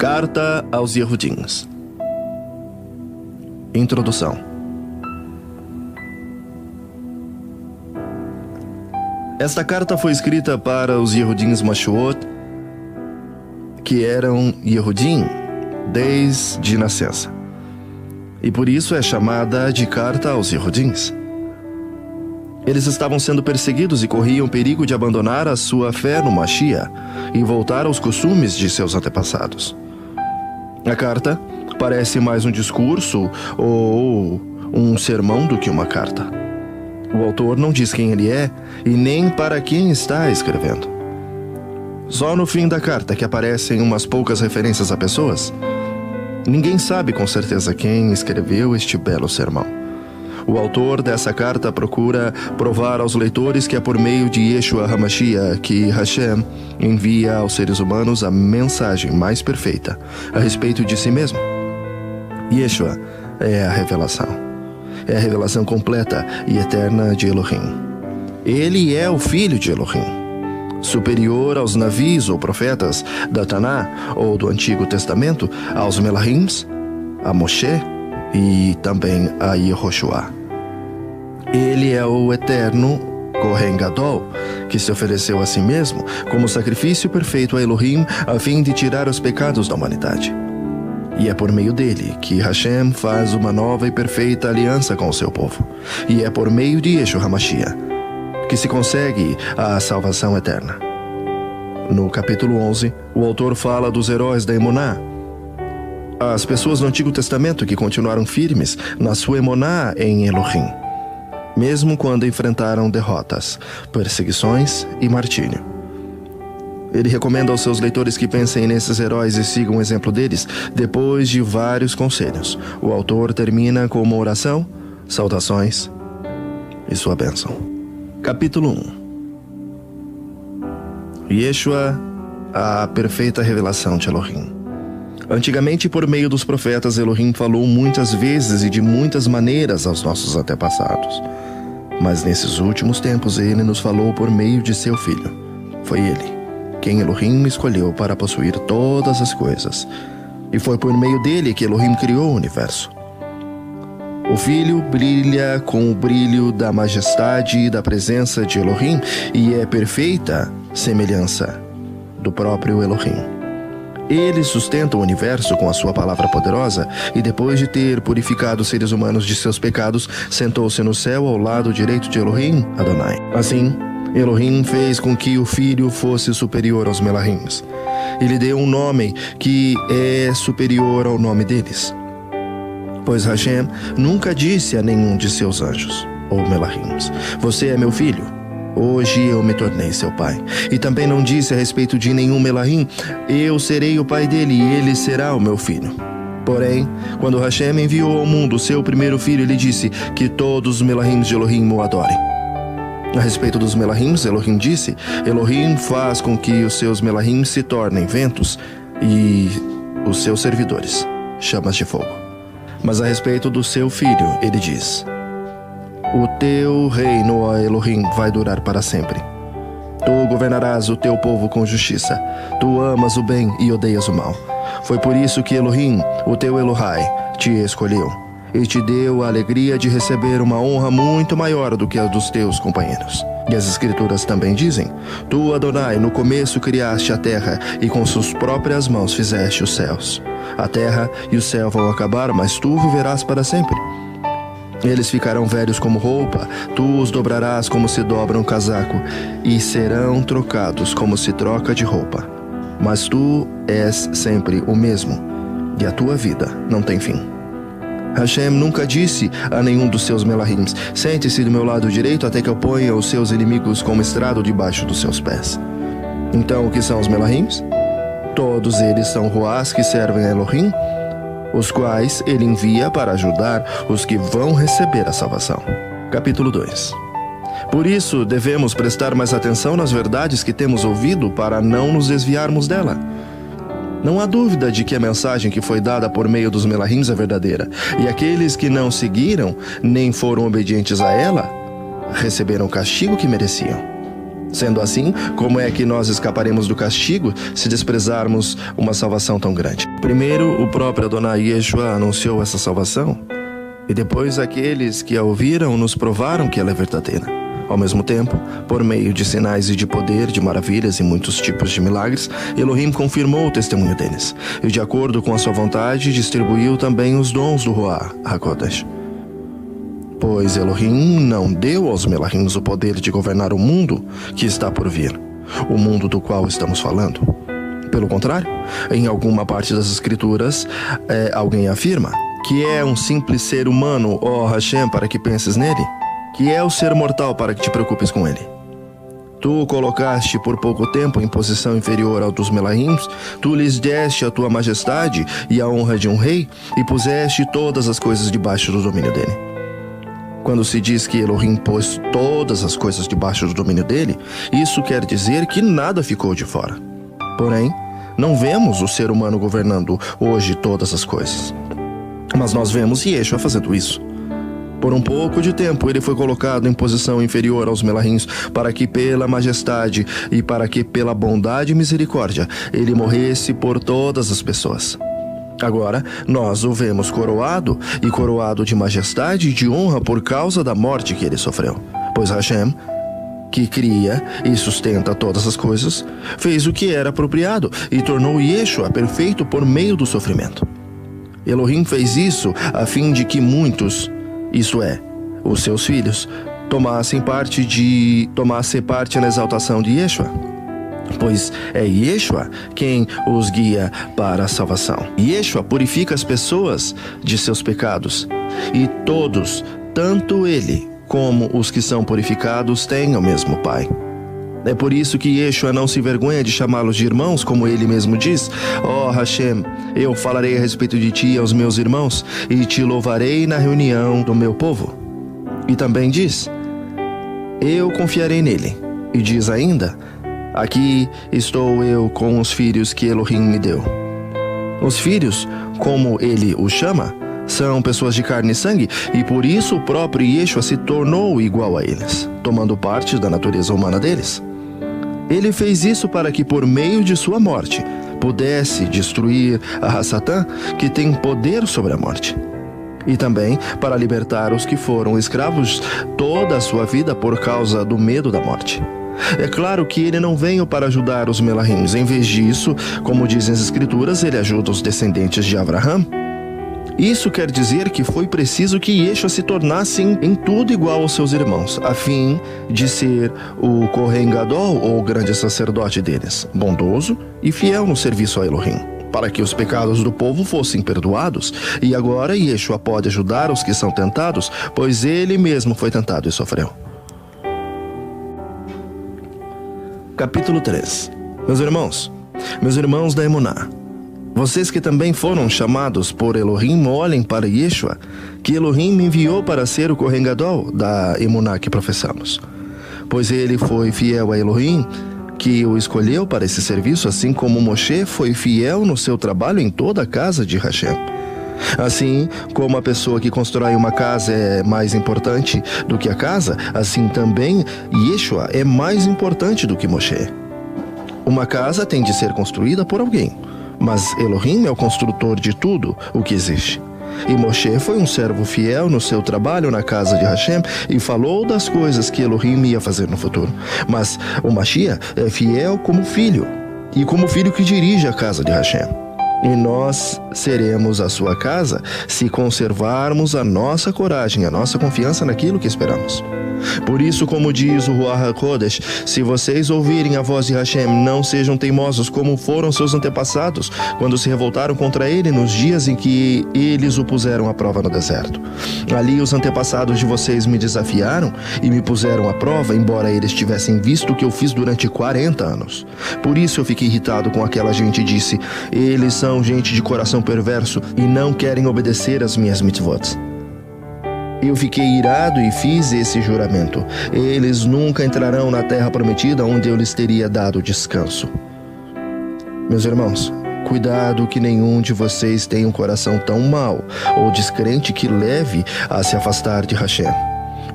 Carta aos Yehudins. Introdução. Esta carta foi escrita para os Yehudins Mashuot, que eram Yehudim desde nascença, e por isso é chamada de Carta aos Yehudins. Eles estavam sendo perseguidos e corriam perigo de abandonar a sua fé no Mashiach e voltar aos costumes de seus antepassados. A carta parece mais um discurso ou um sermão do que uma carta. O autor não diz quem ele é e nem para quem está escrevendo. Só no fim da carta que aparecem umas poucas referências a pessoas. Ninguém sabe com certeza quem escreveu este belo sermão. O autor dessa carta procura provar aos leitores que é por meio de Yeshua HaMashiach que Hashem envia aos seres humanos a mensagem mais perfeita a respeito de si mesmo. Yeshua é a revelação. É a revelação completa e eterna de Elohim. Ele é o Filho de Elohim, superior aos navios ou profetas da Taná ou do Antigo Testamento, aos Melahims, a Moshe e também a Yehoshua. Ele é o eterno Kohen Gadol, que se ofereceu a si mesmo como sacrifício perfeito a Elohim a fim de tirar os pecados da humanidade. E é por meio dele que Hashem faz uma nova e perfeita aliança com o seu povo. E é por meio de Yeshua HaMashiach que se consegue a salvação eterna. No capítulo 11, o autor fala dos heróis da Emuná, as pessoas do Antigo Testamento que continuaram firmes na sua Emuná em Elohim, mesmo quando enfrentaram derrotas, perseguições e martírio. Ele recomenda aos seus leitores que pensem nesses heróis e sigam o exemplo deles. Depois de vários conselhos, o autor termina com uma oração, saudações e sua bênção. Capítulo 1. Yeshua, a perfeita revelação de Elohim. Antigamente, por meio dos profetas, Elohim falou muitas vezes e de muitas maneiras aos nossos antepassados. Mas nesses últimos tempos, ele nos falou por meio de seu Filho. Foi ele quem Elohim escolheu para possuir todas as coisas. E foi por meio dele que Elohim criou o universo. O Filho brilha com o brilho da majestade e da presença de Elohim e é perfeita semelhança do próprio Elohim. Ele sustenta o universo com a sua palavra poderosa e depois de ter purificado os seres humanos de seus pecados, sentou-se no céu ao lado direito de Elohim, Adonai. Assim, Elohim fez com que o Filho fosse superior aos Melahims. Ele deu um nome que é superior ao nome deles. Pois Hashem nunca disse a nenhum de seus anjos, ou Melahims, você é meu filho, hoje eu me tornei seu pai. E também não disse a respeito de nenhum Melahim, eu serei o pai dele e ele será o meu filho. Porém, quando Hashem enviou ao mundo o seu primeiro filho, ele disse que todos os Melahims de Elohim o adorem. A respeito dos Melahims, Elohim disse, Elohim faz com que os seus Melahims se tornem ventos e os seus servidores, chamas de fogo. Mas a respeito do seu filho, ele diz, o teu reino, ó Elohim, vai durar para sempre. Tu governarás o teu povo com justiça. Tu amas o bem e odeias o mal. Foi por isso que Elohim, o teu Elohai, te escolheu e te deu a alegria de receber uma honra muito maior do que a dos teus companheiros. E as escrituras também dizem, tu, Adonai, no começo criaste a terra e com suas próprias mãos fizeste os céus. A terra e o céu vão acabar, mas tu viverás para sempre. Eles ficarão velhos como roupa, tu os dobrarás como se dobra um casaco, e serão trocados como se troca de roupa. Mas tu és sempre o mesmo, e a tua vida não tem fim. Hashem nunca disse a nenhum dos seus Melahims, sente-se do meu lado direito até que eu ponha os seus inimigos como estrado debaixo dos seus pés. Então, o que são os Melahims? Todos eles são Ruás que servem a Elohim, os quais ele envia para ajudar os que vão receber a salvação. Capítulo 2. Por isso, devemos prestar mais atenção nas verdades que temos ouvido para não nos desviarmos dela. Não há dúvida de que a mensagem que foi dada por meio dos Melahims é verdadeira, e aqueles que não seguiram, nem foram obedientes a ela, receberam o castigo que mereciam. Sendo assim, como é que nós escaparemos do castigo se desprezarmos uma salvação tão grande? Primeiro, o próprio Adonai Yeshua anunciou essa salvação, e depois aqueles que a ouviram nos provaram que ela é verdadeira. Ao mesmo tempo, por meio de sinais e de poder, de maravilhas e muitos tipos de milagres, Elohim confirmou o testemunho deles, e de acordo com a sua vontade, distribuiu também os dons do Ruach HaKodesh. Pois Elohim não deu aos Melahims o poder de governar o mundo que está por vir, o mundo do qual estamos falando. Pelo contrário, em alguma parte das Escrituras, alguém afirma que é um simples ser humano, ó Hashem, para que penses nele, que é o ser mortal para que te preocupes com ele. Tu o colocaste por pouco tempo em posição inferior ao dos Melahims, tu lhes deste a tua majestade e a honra de um rei, e puseste todas as coisas debaixo do domínio dele. Quando se diz que Elohim pôs todas as coisas debaixo do domínio dele, isso quer dizer que nada ficou de fora. Porém, não vemos o ser humano governando hoje todas as coisas. Mas nós vemos Yeshua fazendo isso. Por um pouco de tempo, ele foi colocado em posição inferior aos Melahims, para que pela majestade e para que pela bondade e misericórdia, ele morresse por todas as pessoas. Agora, nós o vemos coroado, e coroado de majestade e de honra por causa da morte que ele sofreu. Pois Hashem, que cria e sustenta todas as coisas, fez o que era apropriado e tornou Yeshua perfeito por meio do sofrimento. Elohim fez isso a fim de que muitos, isso é, os seus filhos, tomassem parte na exaltação de Yeshua. Pois é Yeshua quem os guia para a salvação. Yeshua purifica as pessoas de seus pecados, e todos, tanto ele como os que são purificados, têm o mesmo Pai. É por isso que Yeshua não se envergonha de chamá-los de irmãos, como ele mesmo diz: ó Hashem, eu falarei a respeito de ti aos meus irmãos, e te louvarei na reunião do meu povo. E também diz: eu confiarei nele. E diz ainda: aqui estou eu com os filhos que Elohim me deu. Os filhos, como ele os chama, são pessoas de carne e sangue, e por isso o próprio Yeshua se tornou igual a eles, tomando parte da natureza humana deles. Ele fez isso para que, por meio de sua morte, pudesse destruir a Satã, que tem poder sobre a morte. E também para libertar os que foram escravos toda a sua vida por causa do medo da morte. É claro que ele não veio para ajudar os Melahims. Em vez disso, como dizem as Escrituras, ele ajuda os descendentes de Abraham. Isso quer dizer que foi preciso que Yeshua se tornasse em tudo igual aos seus irmãos, a fim de ser o Kohen Gadol, ou grande sacerdote deles, bondoso e fiel no serviço a Elohim, para que os pecados do povo fossem perdoados. E agora Yeshua pode ajudar os que são tentados, pois ele mesmo foi tentado e sofreu. Capítulo 3. Meus irmãos da Emuná, vocês que também foram chamados por Elohim, olhem para Yeshua, que Elohim me enviou para ser o Kohen Gadol da Emuná que professamos. Pois ele foi fiel a Elohim, que o escolheu para esse serviço, assim como Moshe foi fiel no seu trabalho em toda a casa de Hashem. Assim como a pessoa que constrói uma casa é mais importante do que a casa, assim também Yeshua é mais importante do que Moshe. Uma casa tem de ser construída por alguém, mas Elohim é o construtor de tudo o que existe. E Moshe foi um servo fiel no seu trabalho na casa de Hashem e falou das coisas que Elohim ia fazer no futuro. Mas o Mashiach é fiel como filho, e como filho que dirige a casa de Hashem. E nós seremos a sua casa se conservarmos a nossa coragem, a nossa confiança naquilo que esperamos. Por isso, como diz o Ruach HaKodesh, se vocês ouvirem a voz de Hashem, não sejam teimosos como foram seus antepassados, quando se revoltaram contra ele nos dias em que eles o puseram à prova no deserto. Ali os antepassados de vocês me desafiaram e me puseram à prova, embora eles tivessem visto o que eu fiz durante 40 anos. Por isso eu fiquei irritado com aquela gente e disse: eles são gente de coração perverso e não querem obedecer às minhas mitzvot. Eu fiquei irado e fiz esse juramento: eles nunca entrarão na terra prometida onde eu lhes teria dado descanso. Meus irmãos, cuidado que nenhum de vocês tenha um coração tão mau ou descrente que leve a se afastar de Hashem.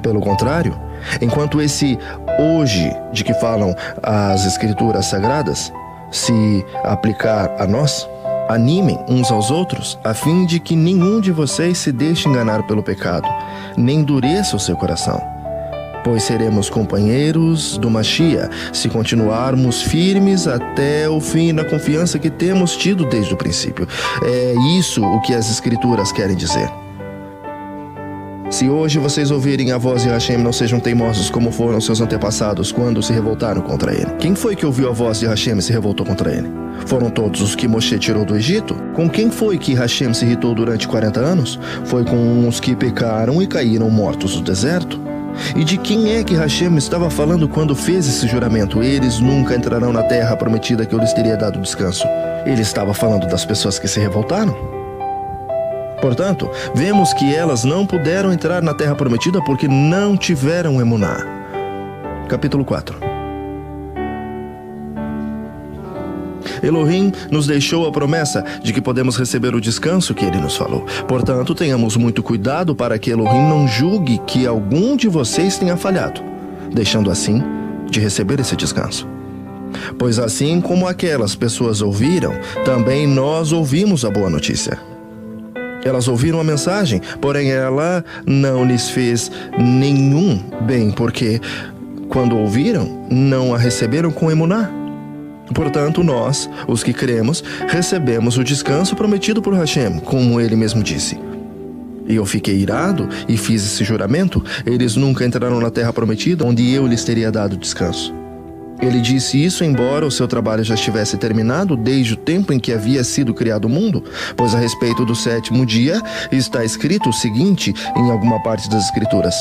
Pelo contrário, enquanto esse hoje de que falam as Escrituras Sagradas se aplicar a nós, Animem uns aos outros, a fim de que nenhum de vocês se deixe enganar pelo pecado, nem endureça o seu coração. Pois seremos companheiros do Machia, se continuarmos firmes até o fim na confiança que temos tido desde o princípio. É isso o que as Escrituras querem dizer. Se hoje vocês ouvirem a voz de Hashem, não sejam teimosos como foram seus antepassados quando se revoltaram contra ele. Quem foi que ouviu a voz de Hashem e se revoltou contra ele? Foram todos os que Moshe tirou do Egito? Com quem foi que Hashem se irritou durante 40 anos? Foi com os que pecaram e caíram mortos no deserto? E de quem é que Hashem estava falando quando fez esse juramento? Eles nunca entrarão na terra prometida que eu lhes teria dado descanso. Ele estava falando das pessoas que se revoltaram? Portanto, vemos que elas não puderam entrar na terra prometida porque não tiveram emuná. Capítulo 4. Elohim nos deixou a promessa de que podemos receber o descanso que ele nos falou. Portanto, tenhamos muito cuidado para que Elohim não julgue que algum de vocês tenha falhado, deixando assim de receber esse descanso. Pois assim como aquelas pessoas ouviram, também nós ouvimos a boa notícia. Elas ouviram a mensagem, porém ela não lhes fez nenhum bem, porque, quando ouviram, não a receberam com emuná. Portanto, nós, os que cremos, recebemos o descanso prometido por Hashem, como ele mesmo disse. E eu fiquei irado e fiz esse juramento, eles nunca entraram na terra prometida, onde eu lhes teria dado descanso. Ele disse isso embora o seu trabalho já estivesse terminado desde o tempo em que havia sido criado o mundo, pois a respeito do 7º dia está escrito o seguinte em alguma parte das Escrituras: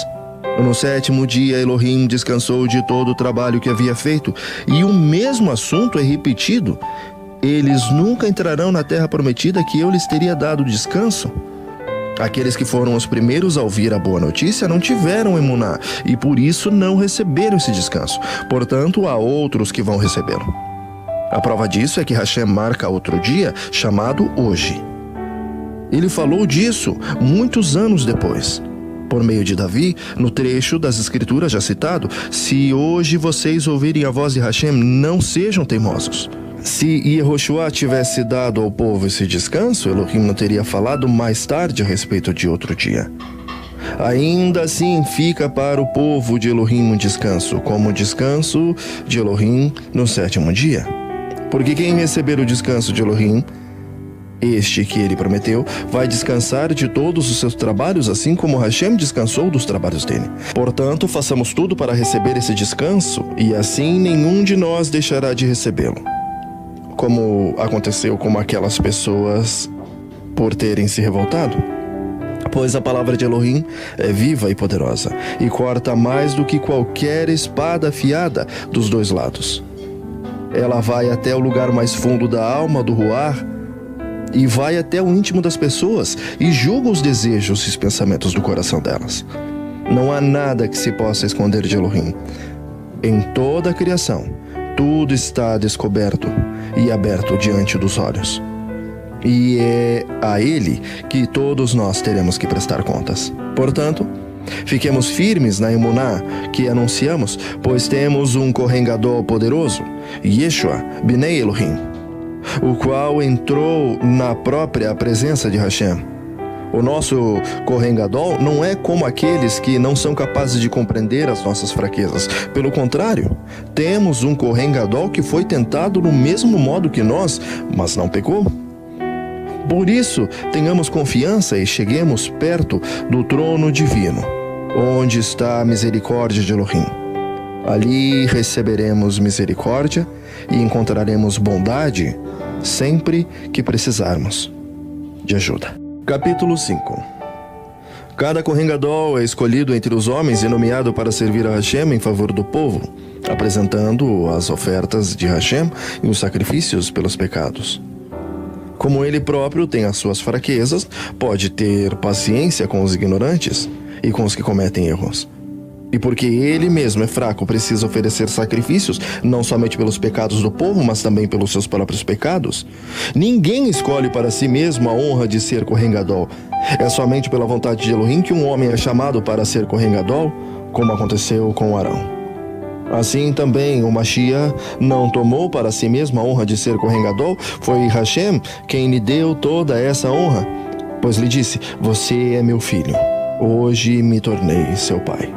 no 7º dia Elohim descansou de todo o trabalho que havia feito, e o mesmo assunto é repetido: eles nunca entrarão na terra prometida que eu lhes teria dado descanso. Aqueles que foram os primeiros a ouvir a boa notícia não tiveram emuná e por isso não receberam esse descanso. Portanto, há outros que vão recebê-lo. A prova disso é que Hashem marca outro dia chamado hoje. Ele falou disso muitos anos depois, por meio de Davi, no trecho das Escrituras já citado: se hoje vocês ouvirem a voz de Hashem, não sejam teimosos. Se Yehoshua tivesse dado ao povo esse descanso, Elohim não teria falado mais tarde a respeito de outro dia. Ainda assim, fica para o povo de Elohim um descanso, como o descanso de Elohim no 7º dia. Porque quem receber o descanso de Elohim, este que ele prometeu, vai descansar de todos os seus trabalhos, assim como Hashem descansou dos trabalhos dele. Portanto, façamos tudo para receber esse descanso, e assim nenhum de nós deixará de recebê-lo. Como aconteceu com aquelas pessoas por terem se revoltado. Pois a palavra de Elohim é viva e poderosa, e corta mais do que qualquer espada afiada dos dois lados. Ela vai até o lugar mais fundo da alma, do ruar, e vai até o íntimo das pessoas, e julga os desejos e os pensamentos do coração delas. Não há nada que se possa esconder de Elohim. Em toda a criação, tudo está descoberto e aberto diante dos olhos. E é a ele que todos nós teremos que prestar contas. Portanto, fiquemos firmes na emuná que anunciamos, pois temos um Kohen Gadol poderoso, Yeshua Bnei Elohim, o qual entrou na própria presença de Hashem. O nosso Kohen Gadol não é como aqueles que não são capazes de compreender as nossas fraquezas. Pelo contrário, temos um Kohen Gadol que foi tentado no mesmo modo que nós, mas não pecou. Por isso, tenhamos confiança e cheguemos perto do trono divino, onde está a misericórdia de Elohim. Ali receberemos misericórdia e encontraremos bondade sempre que precisarmos de ajuda. Capítulo 5. Cada Kohen Gadol é escolhido entre os homens e nomeado para servir a Hashem em favor do povo, apresentando as ofertas de Hashem e os sacrifícios pelos pecados. Como ele próprio tem as suas fraquezas, pode ter paciência com os ignorantes e com os que cometem erros. E porque ele mesmo é fraco, precisa oferecer sacrifícios, não somente pelos pecados do povo, mas também pelos seus próprios pecados. Ninguém escolhe para si mesmo a honra de ser Kohen Gadol. É somente pela vontade de Elohim que um homem é chamado para ser Kohen Gadol, como aconteceu com Arão. Assim também o Mashiach não tomou para si mesmo a honra de ser Kohen Gadol, foi Hashem quem lhe deu toda essa honra, pois lhe disse: você é meu filho, hoje me tornei seu pai.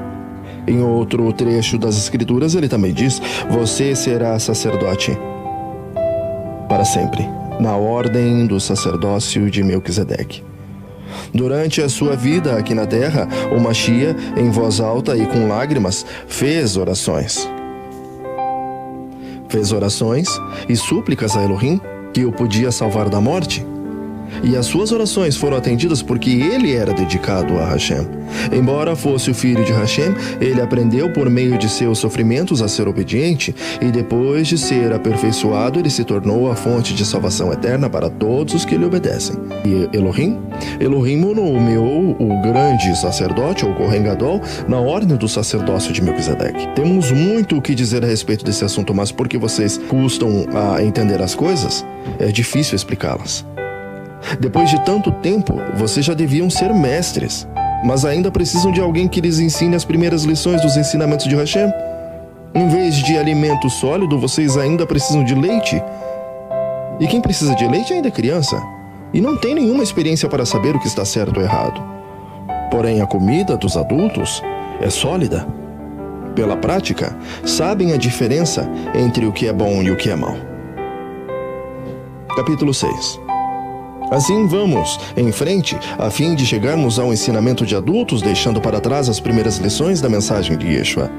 Em outro trecho das Escrituras ele também diz: você será sacerdote para sempre, na ordem do sacerdócio de Melquisedeque. Durante a sua vida aqui na terra, o Mashiach, em voz alta e com lágrimas, fez orações. Fez orações e súplicas a Elohim, que o podia salvar da morte. E as suas orações foram atendidas porque ele era dedicado a Hashem. Embora fosse o filho de Hashem, ele aprendeu por meio de seus sofrimentos a ser obediente, e depois de ser aperfeiçoado, ele se tornou a fonte de salvação eterna para todos os que lhe obedecem. E Elohim o nomeou o grande sacerdote, ou Kohen Gadol, na ordem do sacerdócio de Melquisedeque. Temos muito o que dizer a respeito desse assunto, mas porque vocês custam a entender as coisas, é difícil explicá-las. Depois de tanto tempo, vocês já deviam ser mestres, mas ainda precisam de alguém que lhes ensine as primeiras lições dos ensinamentos de Hashem. Em vez de alimento sólido, vocês ainda precisam de leite. E quem precisa de leite ainda é criança, e não tem nenhuma experiência para saber o que está certo ou errado. Porém, a comida dos adultos é sólida. Pela prática, sabem a diferença entre o que é bom e o que é mau. Capítulo 6. Assim vamos em frente, a fim de chegarmos ao ensinamento de adultos, deixando para trás as primeiras lições da mensagem de Yeshua.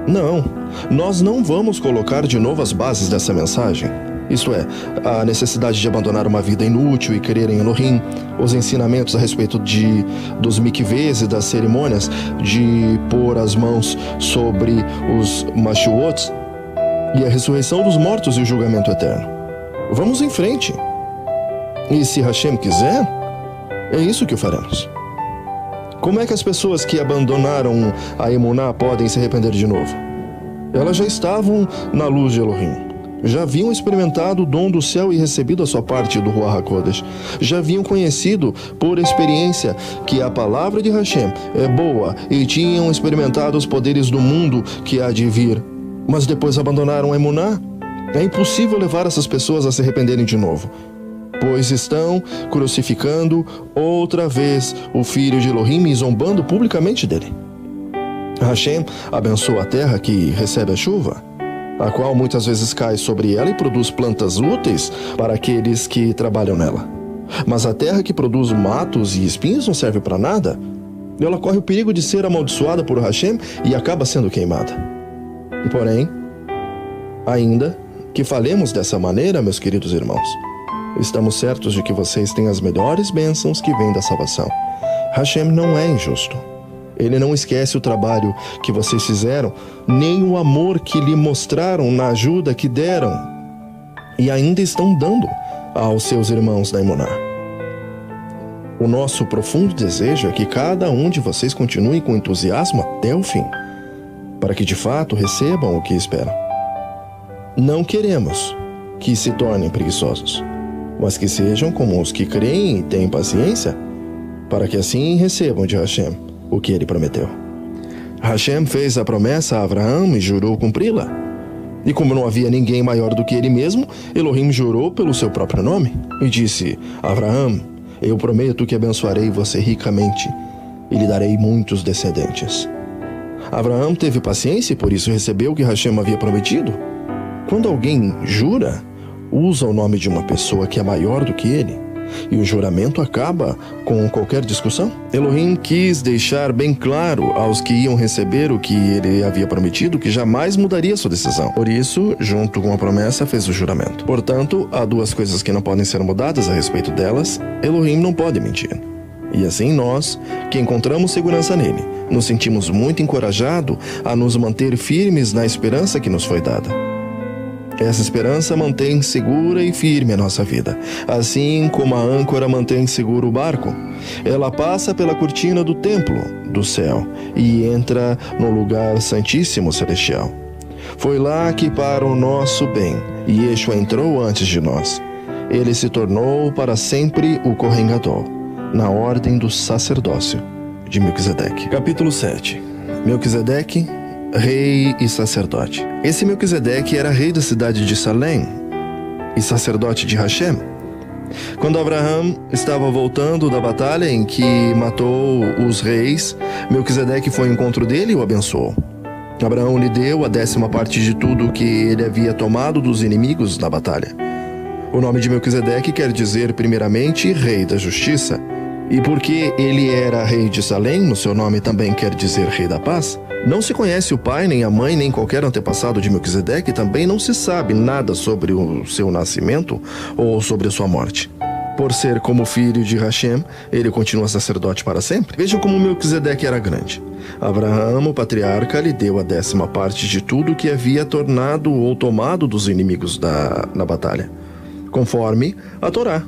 Não, nós não vamos colocar de novo as bases dessa mensagem. Isto é, a necessidade de abandonar uma vida inútil e crer em Elohim, os ensinamentos a respeito dos mikvês e das cerimônias, de pôr as mãos sobre os mashuots, e a ressurreição dos mortos e o julgamento eterno. Vamos em frente. E se Hashem quiser, é isso que o faremos. Como é que as pessoas que abandonaram a Emuná podem se arrepender de novo? Elas já estavam na luz de Elohim. Já haviam experimentado o dom do céu e recebido a sua parte do Ruach HaKodesh. Já haviam conhecido por experiência que a palavra de Hashem é boa e tinham experimentado os poderes do mundo que há de vir. Mas depois abandonaram a Emuná. É impossível levar essas pessoas a se arrependerem de novo, pois estão crucificando outra vez o filho de Elohim e zombando publicamente dele. Hashem abençoa a terra que recebe a chuva, a qual muitas vezes cai sobre ela e produz plantas úteis para aqueles que trabalham nela. Mas a terra que produz matos e espinhos não serve para nada. Ela corre o perigo de ser amaldiçoada por Hashem e acaba sendo queimada. Porém, ainda que falemos dessa maneira, meus queridos irmãos, estamos certos de que vocês têm as melhores bênçãos que vêm da salvação. Hashem não é injusto. Ele não esquece o trabalho que vocês fizeram, nem o amor que lhe mostraram na ajuda que deram e ainda estão dando aos seus irmãos da Emuná. O nosso profundo desejo é que cada um de vocês continue com entusiasmo até o fim, para que de fato recebam o que esperam. Não queremos que se tornem preguiçosos, mas que sejam como os que creem e têm paciência, para que assim recebam de Hashem o que ele prometeu. Hashem fez a promessa a Abraão e jurou cumpri-la. E como não havia ninguém maior do que ele mesmo, Elohim jurou pelo seu próprio nome e disse: Abraão, eu prometo que abençoarei você ricamente e lhe darei muitos descendentes. Abraão teve paciência e por isso recebeu o que Hashem havia prometido. Quando alguém jura, usa o nome de uma pessoa que é maior do que ele, e o juramento acaba com qualquer discussão. Elohim quis deixar bem claro aos que iam receber o que ele havia prometido que jamais mudaria sua decisão. Por isso, junto com a promessa, fez o juramento. Portanto, há duas coisas que não podem ser mudadas a respeito delas. Elohim não pode mentir. E assim nós, que encontramos segurança nele, nos sentimos muito encorajados a nos manter firmes na esperança que nos foi dada. Essa esperança mantém segura e firme a nossa vida, assim como a âncora mantém seguro o barco. Ela passa pela cortina do templo, do céu, e entra no lugar santíssimo celestial. Foi lá que, para o nosso bem, Yeshua entrou antes de nós. Ele se tornou para sempre o Kohen Gadol, na ordem do sacerdócio de Melquisedeque. Capítulo 7. Melquisedeque rei e sacerdote. Esse Melquisedeque era rei da cidade de Salém e sacerdote de Hashem. Quando Abraão estava voltando da batalha em que matou os reis, Melquisedeque foi ao encontro dele e o abençoou. Abraão lhe deu a 10ª parte de tudo que ele havia tomado dos inimigos na batalha. O nome de Melquisedeque quer dizer, primeiramente, rei da justiça. E porque ele era rei de Salém, no seu nome também quer dizer rei da paz. Não se conhece o pai, nem a mãe, nem qualquer antepassado de Melquisedeque, e também não se sabe nada sobre o seu nascimento ou sobre a sua morte. Por ser como filho de Hashem, ele continua sacerdote para sempre. Vejam como Melquisedeque era grande. Abraão, o patriarca, lhe deu a 10ª parte de tudo que havia tornado ou tomado dos inimigos na batalha, conforme a Torá.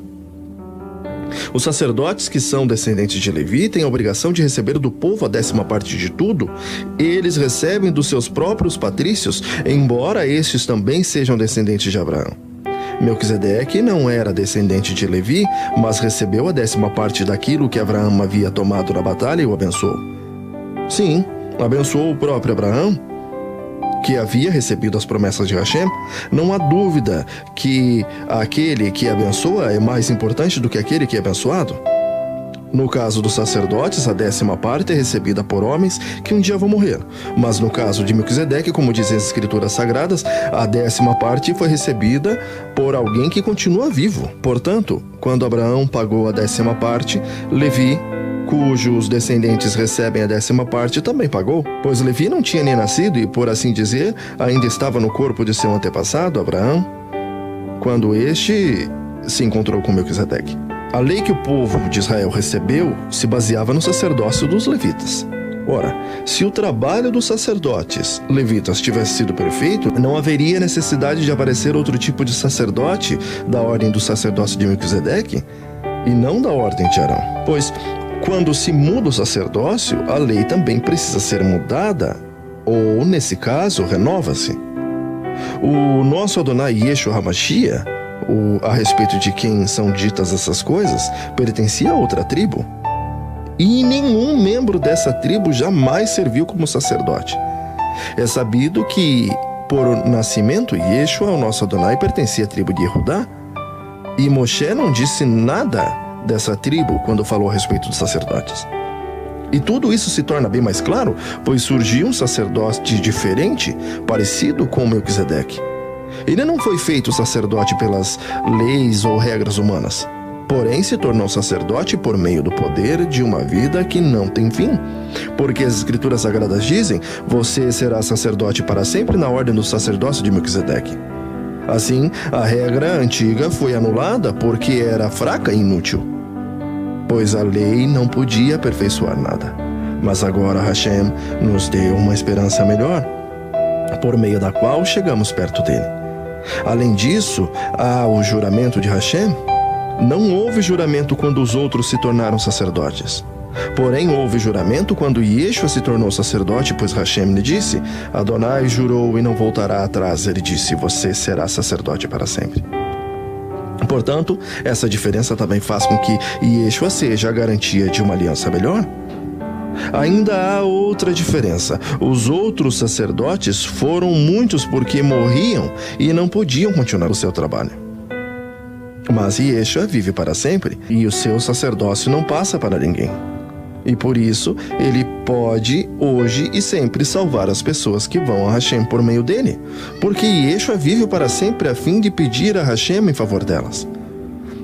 Os sacerdotes que são descendentes de Levi têm a obrigação de receber do povo a 10ª parte de tudo. Eles recebem dos seus próprios patrícios, embora estes também sejam descendentes de Abraão. Melquisedeque não era descendente de Levi, mas recebeu a 10ª parte daquilo que Abraão havia tomado na batalha e o abençoou. Sim, abençoou o próprio Abraão, que havia recebido as promessas de Hashem. Não há dúvida que aquele que abençoa é mais importante do que aquele que é abençoado. No caso dos sacerdotes, a 10ª parte é recebida por homens que um dia vão morrer. Mas no caso de Melquisedeque, como dizem as escrituras sagradas, a 10ª parte foi recebida por alguém que continua vivo. Portanto, quando Abraão pagou a 10ª parte, Levi, cujos descendentes recebem a 10ª parte, também pagou, pois Levi não tinha nem nascido e, por assim dizer, ainda estava no corpo de seu antepassado, Abraão, quando este se encontrou com Melquisedeque. A lei que o povo de Israel recebeu se baseava no sacerdócio dos levitas. Ora, se o trabalho dos sacerdotes levitas tivesse sido perfeito, não haveria necessidade de aparecer outro tipo de sacerdote da ordem do sacerdócio de Melquisedeque e não da ordem de Arão. Pois, quando se muda o sacerdócio, a lei também precisa ser mudada, ou, nesse caso, renova-se. O nosso Adonai Yeshua HaMashiach, a respeito de quem são ditas essas coisas, pertencia a outra tribo. E nenhum membro dessa tribo jamais serviu como sacerdote. É sabido que, por nascimento, Yeshua, o nosso Adonai, pertencia à tribo de Yehudá. E Moshe não disse nada dessa tribo quando falou a respeito dos sacerdotes. E tudo isso se torna bem mais claro, pois surgiu um sacerdote diferente, parecido com Melquisedeque. Ele não foi feito sacerdote pelas leis ou regras humanas, porém se tornou sacerdote por meio do poder de uma vida que não tem fim. Porque as escrituras sagradas dizem: você será sacerdote para sempre na ordem do sacerdócio de Melquisedeque. Assim, a regra antiga foi anulada porque era fraca e inútil, pois a lei não podia aperfeiçoar nada. Mas agora Hashem nos deu uma esperança melhor, por meio da qual chegamos perto dele. Além disso, há o juramento de Hashem. Não houve juramento quando os outros se tornaram sacerdotes. Porém, houve juramento quando Yeshua se tornou sacerdote, pois Hashem lhe disse: Adonai jurou e não voltará atrás. Ele disse: você será sacerdote para sempre. Portanto, essa diferença também faz com que Yeshua seja a garantia de uma aliança melhor. Ainda há outra diferença. Os outros sacerdotes foram muitos porque morriam e não podiam continuar o seu trabalho. Mas Yeshua vive para sempre e o seu sacerdócio não passa para ninguém. E por isso, ele pode, hoje e sempre, salvar as pessoas que vão a Hashem por meio dele. Porque Yeshua vive para sempre a fim de pedir a Hashem em favor delas.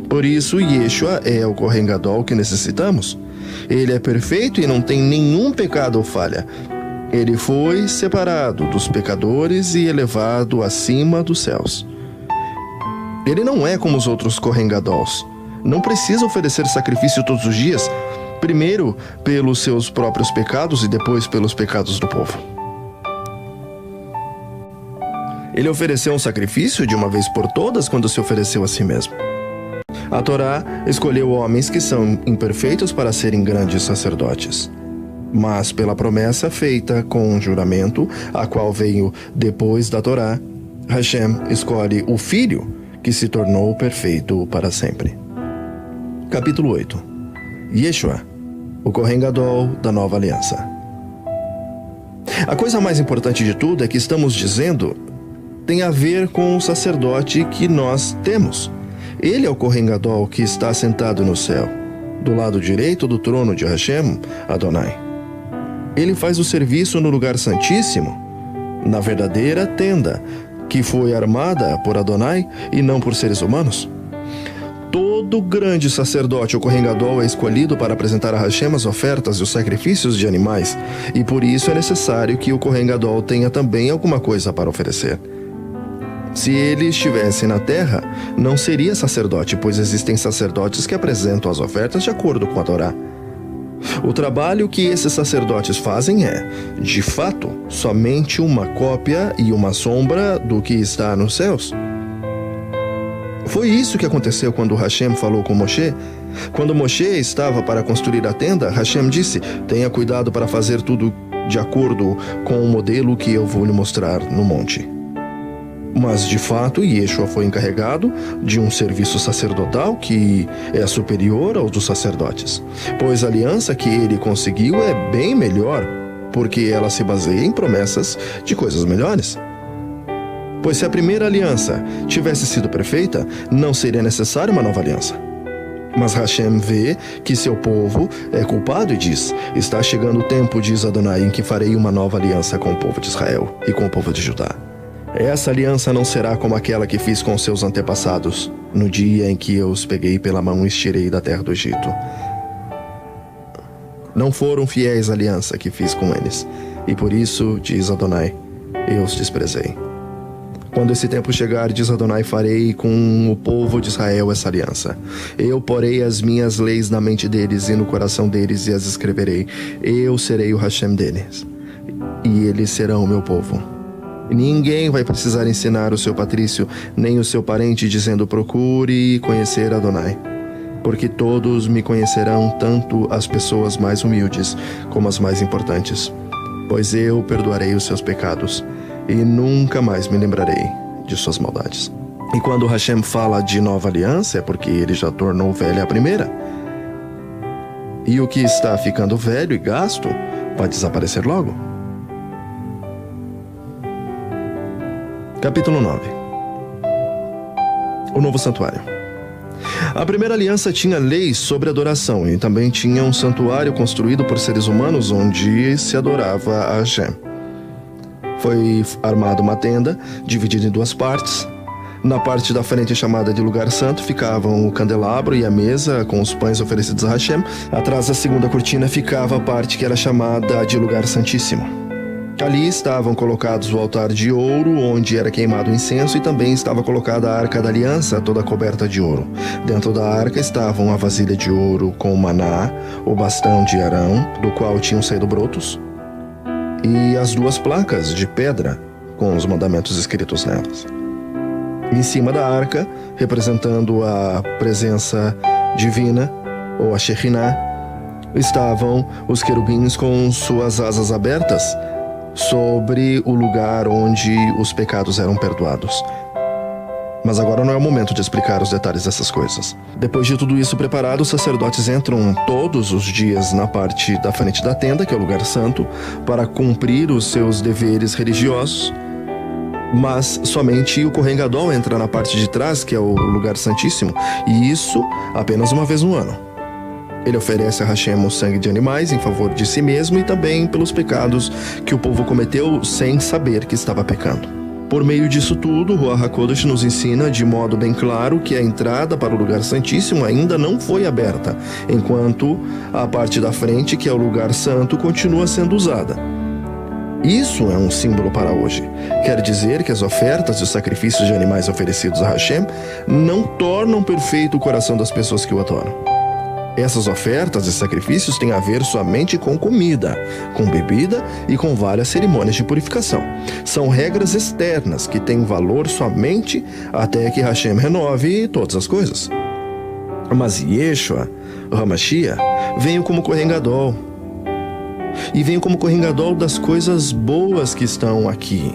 Por isso, Yeshua é o Kohen Gadol que necessitamos. Ele é perfeito e não tem nenhum pecado ou falha. Ele foi separado dos pecadores e elevado acima dos céus. Ele não é como os outros Kohen Gadols. Não precisa oferecer sacrifício todos os dias, primeiro pelos seus próprios pecados e depois pelos pecados do povo. Ele ofereceu um sacrifício de uma vez por todas quando se ofereceu a si mesmo. A Torá escolheu homens que são imperfeitos para serem grandes sacerdotes. Mas pela promessa feita com um juramento, a qual veio depois da Torá, Hashem escolhe o Filho, que se tornou perfeito para sempre. Capítulo 8. Yeshua, o Kohen Gadol da Nova Aliança. A coisa mais importante de tudo é que estamos dizendo tem a ver com o sacerdote que nós temos. Ele é o Kohen Gadol que está sentado no céu, do lado direito do trono de Hashem, Adonai. Ele faz o serviço no lugar santíssimo, na verdadeira tenda, que foi armada por Adonai e não por seres humanos. Todo grande sacerdote, o Kohen Gadol, é escolhido para apresentar a Hashem as ofertas e os sacrifícios de animais, e por isso é necessário que o Kohen Gadol tenha também alguma coisa para oferecer. Se ele estivesse na terra, não seria sacerdote, pois existem sacerdotes que apresentam as ofertas de acordo com a Torá. O trabalho que esses sacerdotes fazem é, de fato, somente uma cópia e uma sombra do que está nos céus. Foi isso que aconteceu quando Hashem falou com Moshe. Quando Moshe estava para construir a tenda, Hashem disse: tenha cuidado para fazer tudo de acordo com o modelo que eu vou lhe mostrar no monte. Mas, de fato, Yeshua foi encarregado de um serviço sacerdotal que é superior ao dos sacerdotes, pois a aliança que ele conseguiu é bem melhor, porque ela se baseia em promessas de coisas melhores. Pois se a primeira aliança tivesse sido perfeita, não seria necessária uma nova aliança. Mas Hashem vê que seu povo é culpado e diz: está chegando o tempo, diz Adonai, em que farei uma nova aliança com o povo de Israel e com o povo de Judá. Essa aliança não será como aquela que fiz com seus antepassados, no dia em que eu os peguei pela mão e os tirei da terra do Egito. Não foram fiéis à aliança que fiz com eles, e por isso, diz Adonai, eu os desprezei. Quando esse tempo chegar, diz Adonai, farei com o povo de Israel essa aliança. Eu porei as minhas leis na mente deles e no coração deles e as escreverei. Eu serei o Hashem deles, e eles serão o meu povo. Ninguém vai precisar ensinar o seu patrício, nem o seu parente, dizendo: procure conhecer Adonai. Porque todos me conhecerão, tanto as pessoas mais humildes como as mais importantes. Pois eu perdoarei os seus pecados e nunca mais me lembrarei de suas maldades. E quando Hashem fala de nova aliança, é porque ele já tornou velha a primeira. E o que está ficando velho e gasto vai desaparecer logo. Capítulo 9. O novo santuário. A primeira aliança tinha leis sobre adoração e também tinha um santuário construído por seres humanos onde se adorava a Hashem. Foi armada uma tenda, dividida em duas partes. Na parte da frente, chamada de lugar santo, ficavam o candelabro e a mesa com os pães oferecidos a Hashem. Atrás da segunda cortina ficava a parte que era chamada de lugar santíssimo. Ali estavam colocados o altar de ouro, onde era queimado o incenso, e também estava colocada a arca da aliança, toda coberta de ouro. Dentro da arca estavam a vasilha de ouro com o maná, o bastão de Arão, do qual tinham saído brotos, e as duas placas de pedra com os mandamentos escritos nelas. Em cima da arca, representando a presença divina, ou a Shekhinah, estavam os querubins com suas asas abertas sobre o lugar onde os pecados eram perdoados. Mas agora não é o momento de explicar os detalhes dessas coisas. Depois de tudo isso preparado, os sacerdotes entram todos os dias na parte da frente da tenda, que é o lugar santo, para cumprir os seus deveres religiosos. Mas somente o Kohen Gadol entra na parte de trás, que é o lugar santíssimo, e isso apenas uma vez no ano. Ele oferece a Hashem o sangue de animais em favor de si mesmo e também pelos pecados que o povo cometeu sem saber que estava pecando. Por meio disso tudo, o Ruach HaKodesh nos ensina de modo bem claro que a entrada para o lugar santíssimo ainda não foi aberta, enquanto a parte da frente, que é o lugar santo, continua sendo usada. Isso é um símbolo para hoje. Quer dizer que as ofertas e os sacrifícios de animais oferecidos a Hashem não tornam perfeito o coração das pessoas que o adoram. Essas ofertas e sacrifícios têm a ver somente com comida, com bebida e com várias cerimônias de purificação. São regras externas que têm valor somente até que Hashem renove todas as coisas. Mas Yeshua, o Hamashiach, veio como Kohen Gadol. E veio como Kohen Gadol das coisas boas que estão aqui.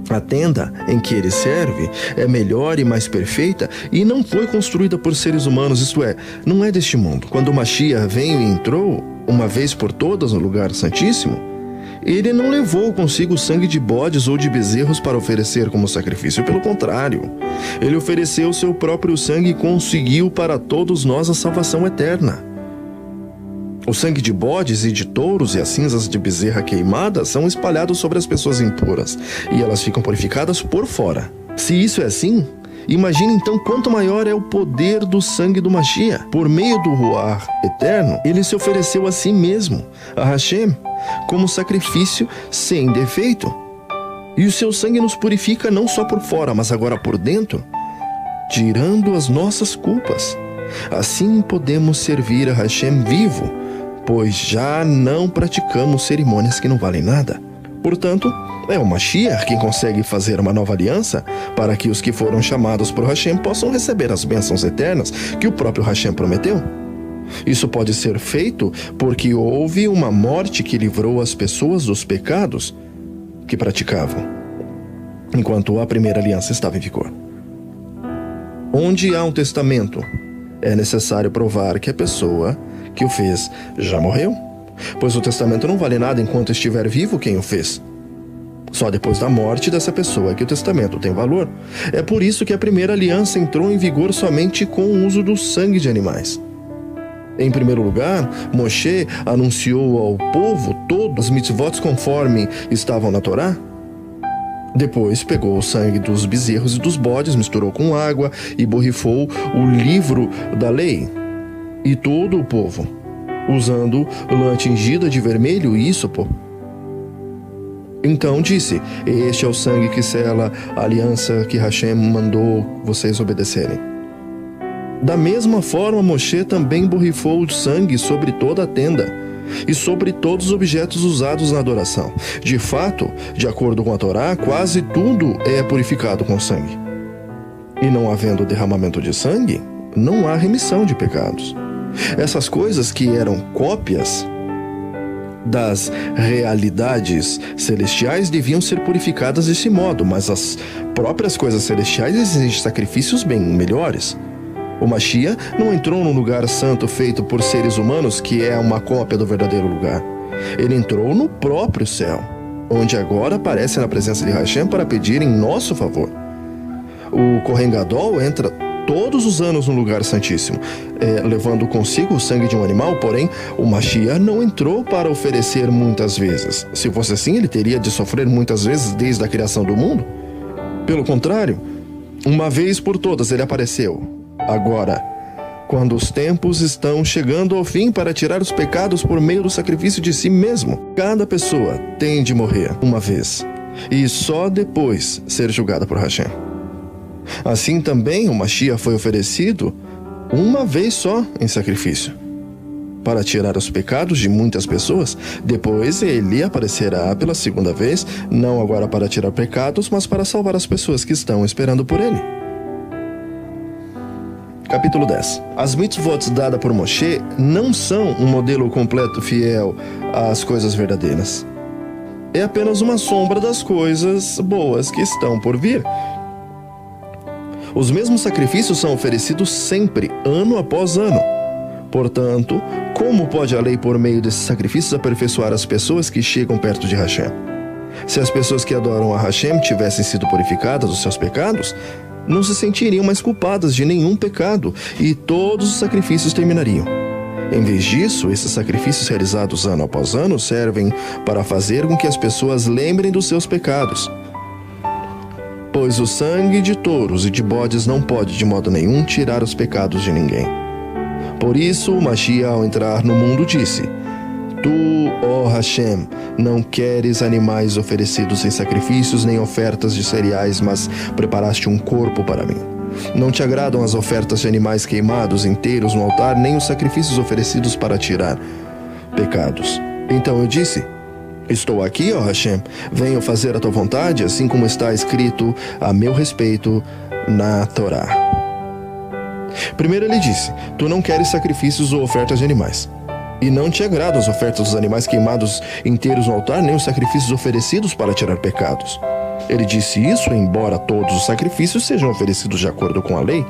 A tenda em que ele serve é melhor e mais perfeita e não foi construída por seres humanos, isto é, não é deste mundo. Quando o Mashiach veio e entrou, uma vez por todas, no lugar santíssimo, Ele não levou consigo sangue de bodes ou de bezerros para oferecer como sacrifício. Pelo contrário, ele ofereceu seu próprio sangue e conseguiu para todos nós a salvação eterna. O sangue de bodes e de touros e as cinzas de bezerra queimada são espalhados sobre as pessoas impuras, e elas ficam purificadas por fora. Se isso é assim, imagine então quanto maior é o poder do sangue do Mashiach. Por meio do Ruach eterno, ele se ofereceu a si mesmo, a Hashem, como sacrifício sem defeito. E o seu sangue nos purifica não só por fora, mas agora por dentro, tirando as nossas culpas. Assim podemos servir a Hashem vivo, pois já não praticamos cerimônias que não valem nada. Portanto, é o Mashiach quem consegue fazer uma nova aliança para que os que foram chamados por Hashem possam receber as bênçãos eternas que o próprio Hashem prometeu. Isso pode ser feito porque houve uma morte que livrou as pessoas dos pecados que praticavam, enquanto a primeira aliança estava em vigor. Onde há um testamento, é necessário provar que a pessoa que o fez já morreu, pois o testamento não vale nada enquanto estiver vivo quem o fez. Só depois da morte dessa pessoa que o testamento tem valor. É por isso que a primeira aliança entrou em vigor somente com o uso do sangue de animais. Em primeiro lugar, Moshe anunciou ao povo todos os mitzvot conforme estavam na Torá. Depois pegou o sangue dos bezerros e dos bodes, misturou com água e borrifou o livro da lei. E todo o povo, usando lã tingida de vermelho e ísopo. Então disse: este é o sangue que sela a aliança que Hashem mandou vocês obedecerem. Da mesma forma, Moshe também borrifou o sangue sobre toda a tenda e sobre todos os objetos usados na adoração. De fato, de acordo com a Torá, quase tudo é purificado com sangue. E não havendo derramamento de sangue, não há remissão de pecados. Essas coisas que eram cópias das realidades celestiais deviam ser purificadas desse modo, mas as próprias coisas celestiais exigem sacrifícios bem melhores. O Mashiach não entrou num lugar santo feito por seres humanos, que é uma cópia do verdadeiro lugar. Ele entrou no próprio céu, onde agora aparece na presença de Hashem para pedir em nosso favor. O Kohen Gadol entra todos os anos no lugar santíssimo, levando consigo o sangue de um animal, porém o Mashiach não entrou para oferecer muitas vezes. Se fosse assim, ele teria de sofrer muitas vezes desde a criação do mundo. Pelo contrário, uma vez por todas ele apareceu. Agora, quando os tempos estão chegando ao fim para tirar os pecados por meio do sacrifício de si mesmo, cada pessoa tem de morrer uma vez e só depois ser julgada por Hashem. Assim também o Mashiach foi oferecido uma vez só em sacrifício, para tirar os pecados de muitas pessoas. Depois ele aparecerá pela segunda vez, não agora para tirar pecados, mas para salvar as pessoas que estão esperando por ele. Capítulo 10. As mitzvot dadas por Moshe não são um modelo completo fiel às coisas verdadeiras. É apenas uma sombra das coisas boas que estão por vir. Os mesmos sacrifícios são oferecidos sempre, ano após ano. Portanto, como pode a lei, por meio desses sacrifícios, aperfeiçoar as pessoas que chegam perto de Hashem? Se as pessoas que adoram a Hashem tivessem sido purificadas dos seus pecados, não se sentiriam mais culpadas de nenhum pecado e todos os sacrifícios terminariam. Em vez disso, esses sacrifícios realizados ano após ano servem para fazer com que as pessoas lembrem dos seus pecados. Pois o sangue de touros e de bodes não pode de modo nenhum tirar os pecados de ninguém. Por isso, o Mashiach, ao entrar no mundo, disse: Tu, ó Hashem, não queres animais oferecidos em sacrifícios nem ofertas de cereais, mas preparaste um corpo para mim. Não te agradam as ofertas de animais queimados inteiros no altar, nem os sacrifícios oferecidos para tirar pecados. Então eu disse: Estou aqui, ó Hashem, venho fazer a tua vontade, assim como está escrito a meu respeito na Torá. Primeiro ele disse: Tu não queres sacrifícios ou ofertas de animais. E não te agradam as ofertas dos animais queimados inteiros no altar, nem os sacrifícios oferecidos para tirar pecados. Ele disse isso, embora todos os sacrifícios sejam oferecidos de acordo com a lei.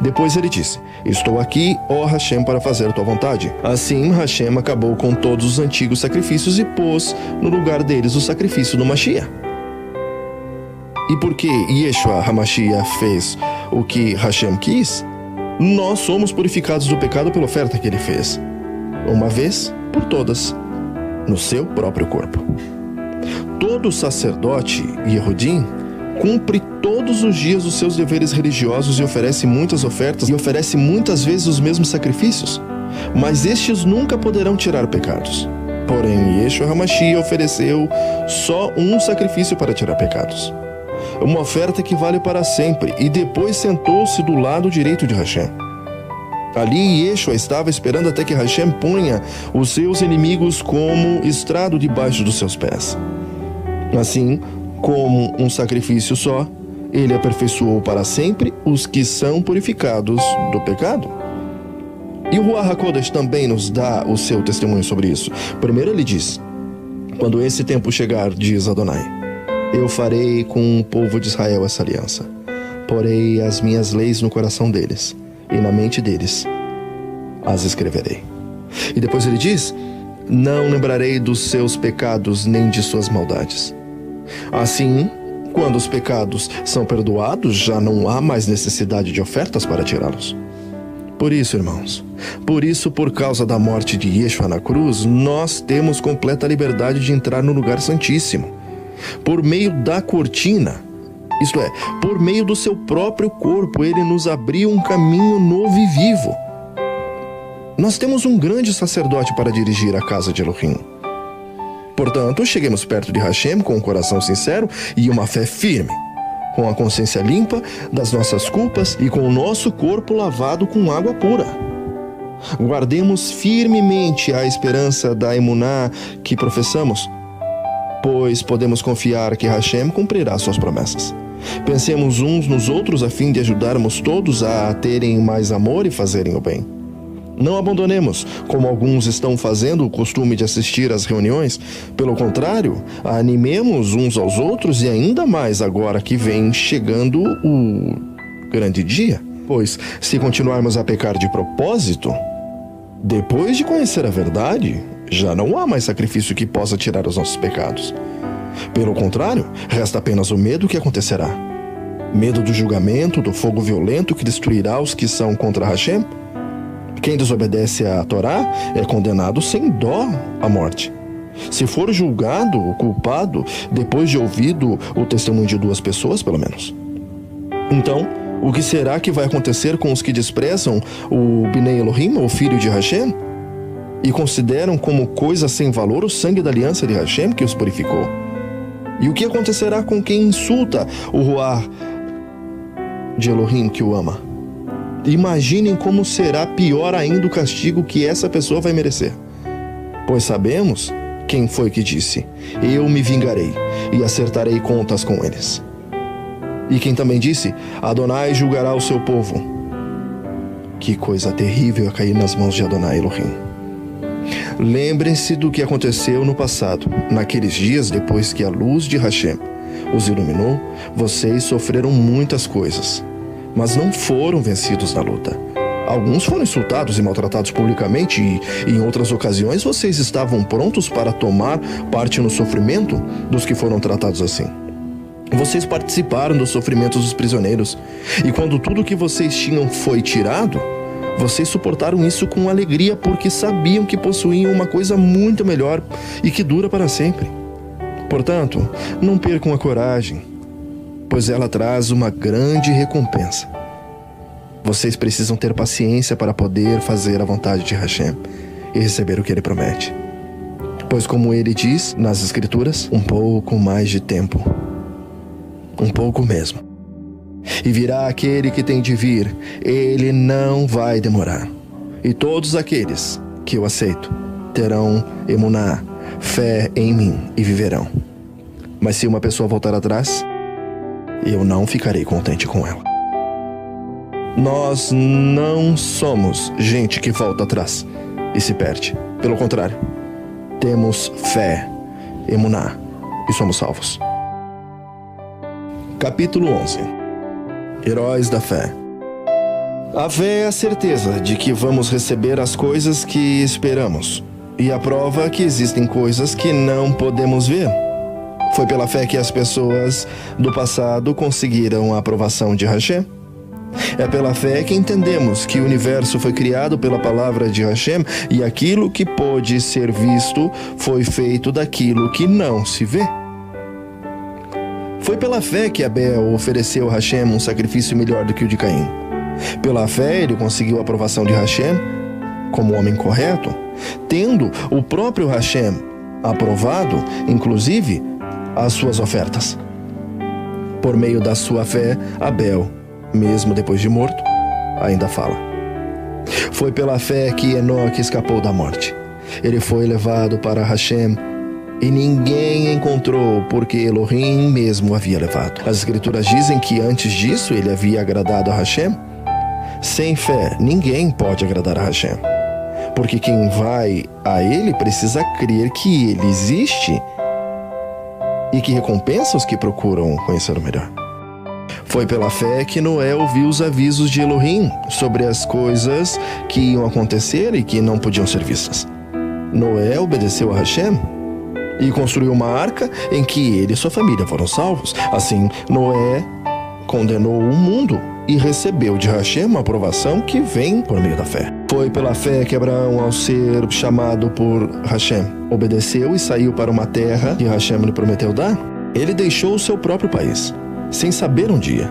Depois ele disse: estou aqui, ó Hashem, para fazer tua vontade. Assim, Hashem acabou com todos os antigos sacrifícios e pôs no lugar deles o sacrifício do Mashiach. E porque Yeshua HaMashiach fez o que Hashem quis, nós somos purificados do pecado pela oferta que ele fez, uma vez por todas, no seu próprio corpo. Todo sacerdote Yehudim cumpre todos os dias os seus deveres religiosos e oferece muitas ofertas e oferece muitas vezes os mesmos sacrifícios, mas estes nunca poderão tirar pecados. Porém, Yeshua HaMashiach ofereceu só um sacrifício para tirar pecados, uma oferta que vale para sempre, e depois sentou-se do lado direito de Hashem. Ali Yeshua estava esperando até que Hashem ponha os seus inimigos como estrado debaixo dos seus pés. Assim, como um sacrifício só, ele aperfeiçoou para sempre os que são purificados do pecado. E o Ruach HaKodesh também nos dá o seu testemunho sobre isso. Primeiro ele diz: quando esse tempo chegar, diz Adonai, eu farei com o povo de Israel essa aliança. Porei as minhas leis no coração deles, e na mente deles as escreverei. E depois ele diz: não lembrarei dos seus pecados nem de suas maldades. Assim, quando os pecados são perdoados, já não há mais necessidade de ofertas para tirá-los. Por isso, irmãos, por causa da morte de Yeshua na cruz, nós temos completa liberdade de entrar no lugar santíssimo. Por meio da cortina, isto é, por meio do seu próprio corpo, ele nos abriu um caminho novo e vivo. Nós temos um grande sacerdote para dirigir a casa de Elohim. Portanto, cheguemos perto de Hashem com um coração sincero e uma fé firme, com a consciência limpa das nossas culpas e com o nosso corpo lavado com água pura. Guardemos firmemente a esperança da emuná que professamos, pois podemos confiar que Hashem cumprirá suas promessas. Pensemos uns nos outros a fim de ajudarmos todos a terem mais amor e fazerem o bem. Não abandonemos, como alguns estão fazendo, o costume de assistir às reuniões. Pelo contrário, animemos uns aos outros e ainda mais agora que vem chegando o grande dia. Pois, se continuarmos a pecar de propósito, depois de conhecer a verdade, já não há mais sacrifício que possa tirar os nossos pecados. Pelo contrário, resta apenas o medo que acontecerá. Medo do julgamento, do fogo violento que destruirá os que são contra Hashem. Quem desobedece à Torá é condenado sem dó à morte. Se for julgado o culpado, depois de ouvido o testemunho de duas pessoas, pelo menos. Então, o que será que vai acontecer com os que desprezam o Bnei Elohim, o filho de Hashem, e consideram como coisa sem valor o sangue da aliança de Hashem que os purificou? E o que acontecerá com quem insulta o Ruach de Elohim que o ama? Imaginem como será pior ainda o castigo que essa pessoa vai merecer. Pois sabemos quem foi que disse: eu me vingarei e acertarei contas com eles. E quem também disse: Adonai julgará o seu povo. Que coisa terrível é cair nas mãos de Adonai Elohim. Lembrem-se do que aconteceu no passado. Naqueles dias, depois que a luz de Hashem os iluminou, vocês sofreram muitas coisas, mas não foram vencidos na luta. Alguns foram insultados e maltratados publicamente e, em outras ocasiões, vocês estavam prontos para tomar parte no sofrimento dos que foram tratados assim. Vocês participaram dos sofrimentos dos prisioneiros, e quando tudo que vocês tinham foi tirado, vocês suportaram isso com alegria porque sabiam que possuíam uma coisa muito melhor e que dura para sempre. Portanto, não percam a coragem, pois ela traz uma grande recompensa. Vocês precisam ter paciência para poder fazer a vontade de Hashem e receber o que ele promete. Pois, como ele diz nas Escrituras, um pouco mais de tempo. Um pouco mesmo. E virá aquele que tem de vir, ele não vai demorar. E todos aqueles que eu aceito terão emuná, fé em mim e viverão. Mas se uma pessoa voltar atrás, eu não ficarei contente com ela. Nós não somos gente que volta atrás e se perde. Pelo contrário, temos fé, emuná, e somos salvos. Capítulo 11. Heróis da fé. A fé é a certeza de que vamos receber as coisas que esperamos, e a prova que existem coisas que não podemos ver. Foi pela fé que as pessoas do passado conseguiram a aprovação de Hashem. É pela fé que entendemos que o universo foi criado pela palavra de Hashem e aquilo que pôde ser visto foi feito daquilo que não se vê. Foi pela fé que Abel ofereceu a Hashem um sacrifício melhor do que o de Caim. Pela fé ele conseguiu a aprovação de Hashem como homem correto, tendo o próprio Hashem aprovado, inclusive, as suas ofertas. Por meio da sua fé, Abel, mesmo depois de morto, ainda fala. Foi pela fé que Enoque escapou da morte. Ele foi levado para Hashem e ninguém encontrou, porque Elohim mesmo o havia levado. As escrituras dizem que antes disso ele havia agradado a Hashem. Sem fé, ninguém pode agradar a Hashem, porque quem vai a ele precisa crer que ele existe e que recompensa os que procuram conhecer o melhor. Foi pela fé que Noé ouviu os avisos de Elohim sobre as coisas que iam acontecer e que não podiam ser vistas. Noé obedeceu a Hashem e construiu uma arca em que ele e sua família foram salvos. Assim, Noé condenou o mundo e recebeu de Hashem uma aprovação que vem por meio da fé. Foi pela fé que Abraão, ao ser chamado por Hashem, obedeceu e saiu para uma terra que Hashem lhe prometeu dar. Ele deixou o seu próprio país, sem saber um dia.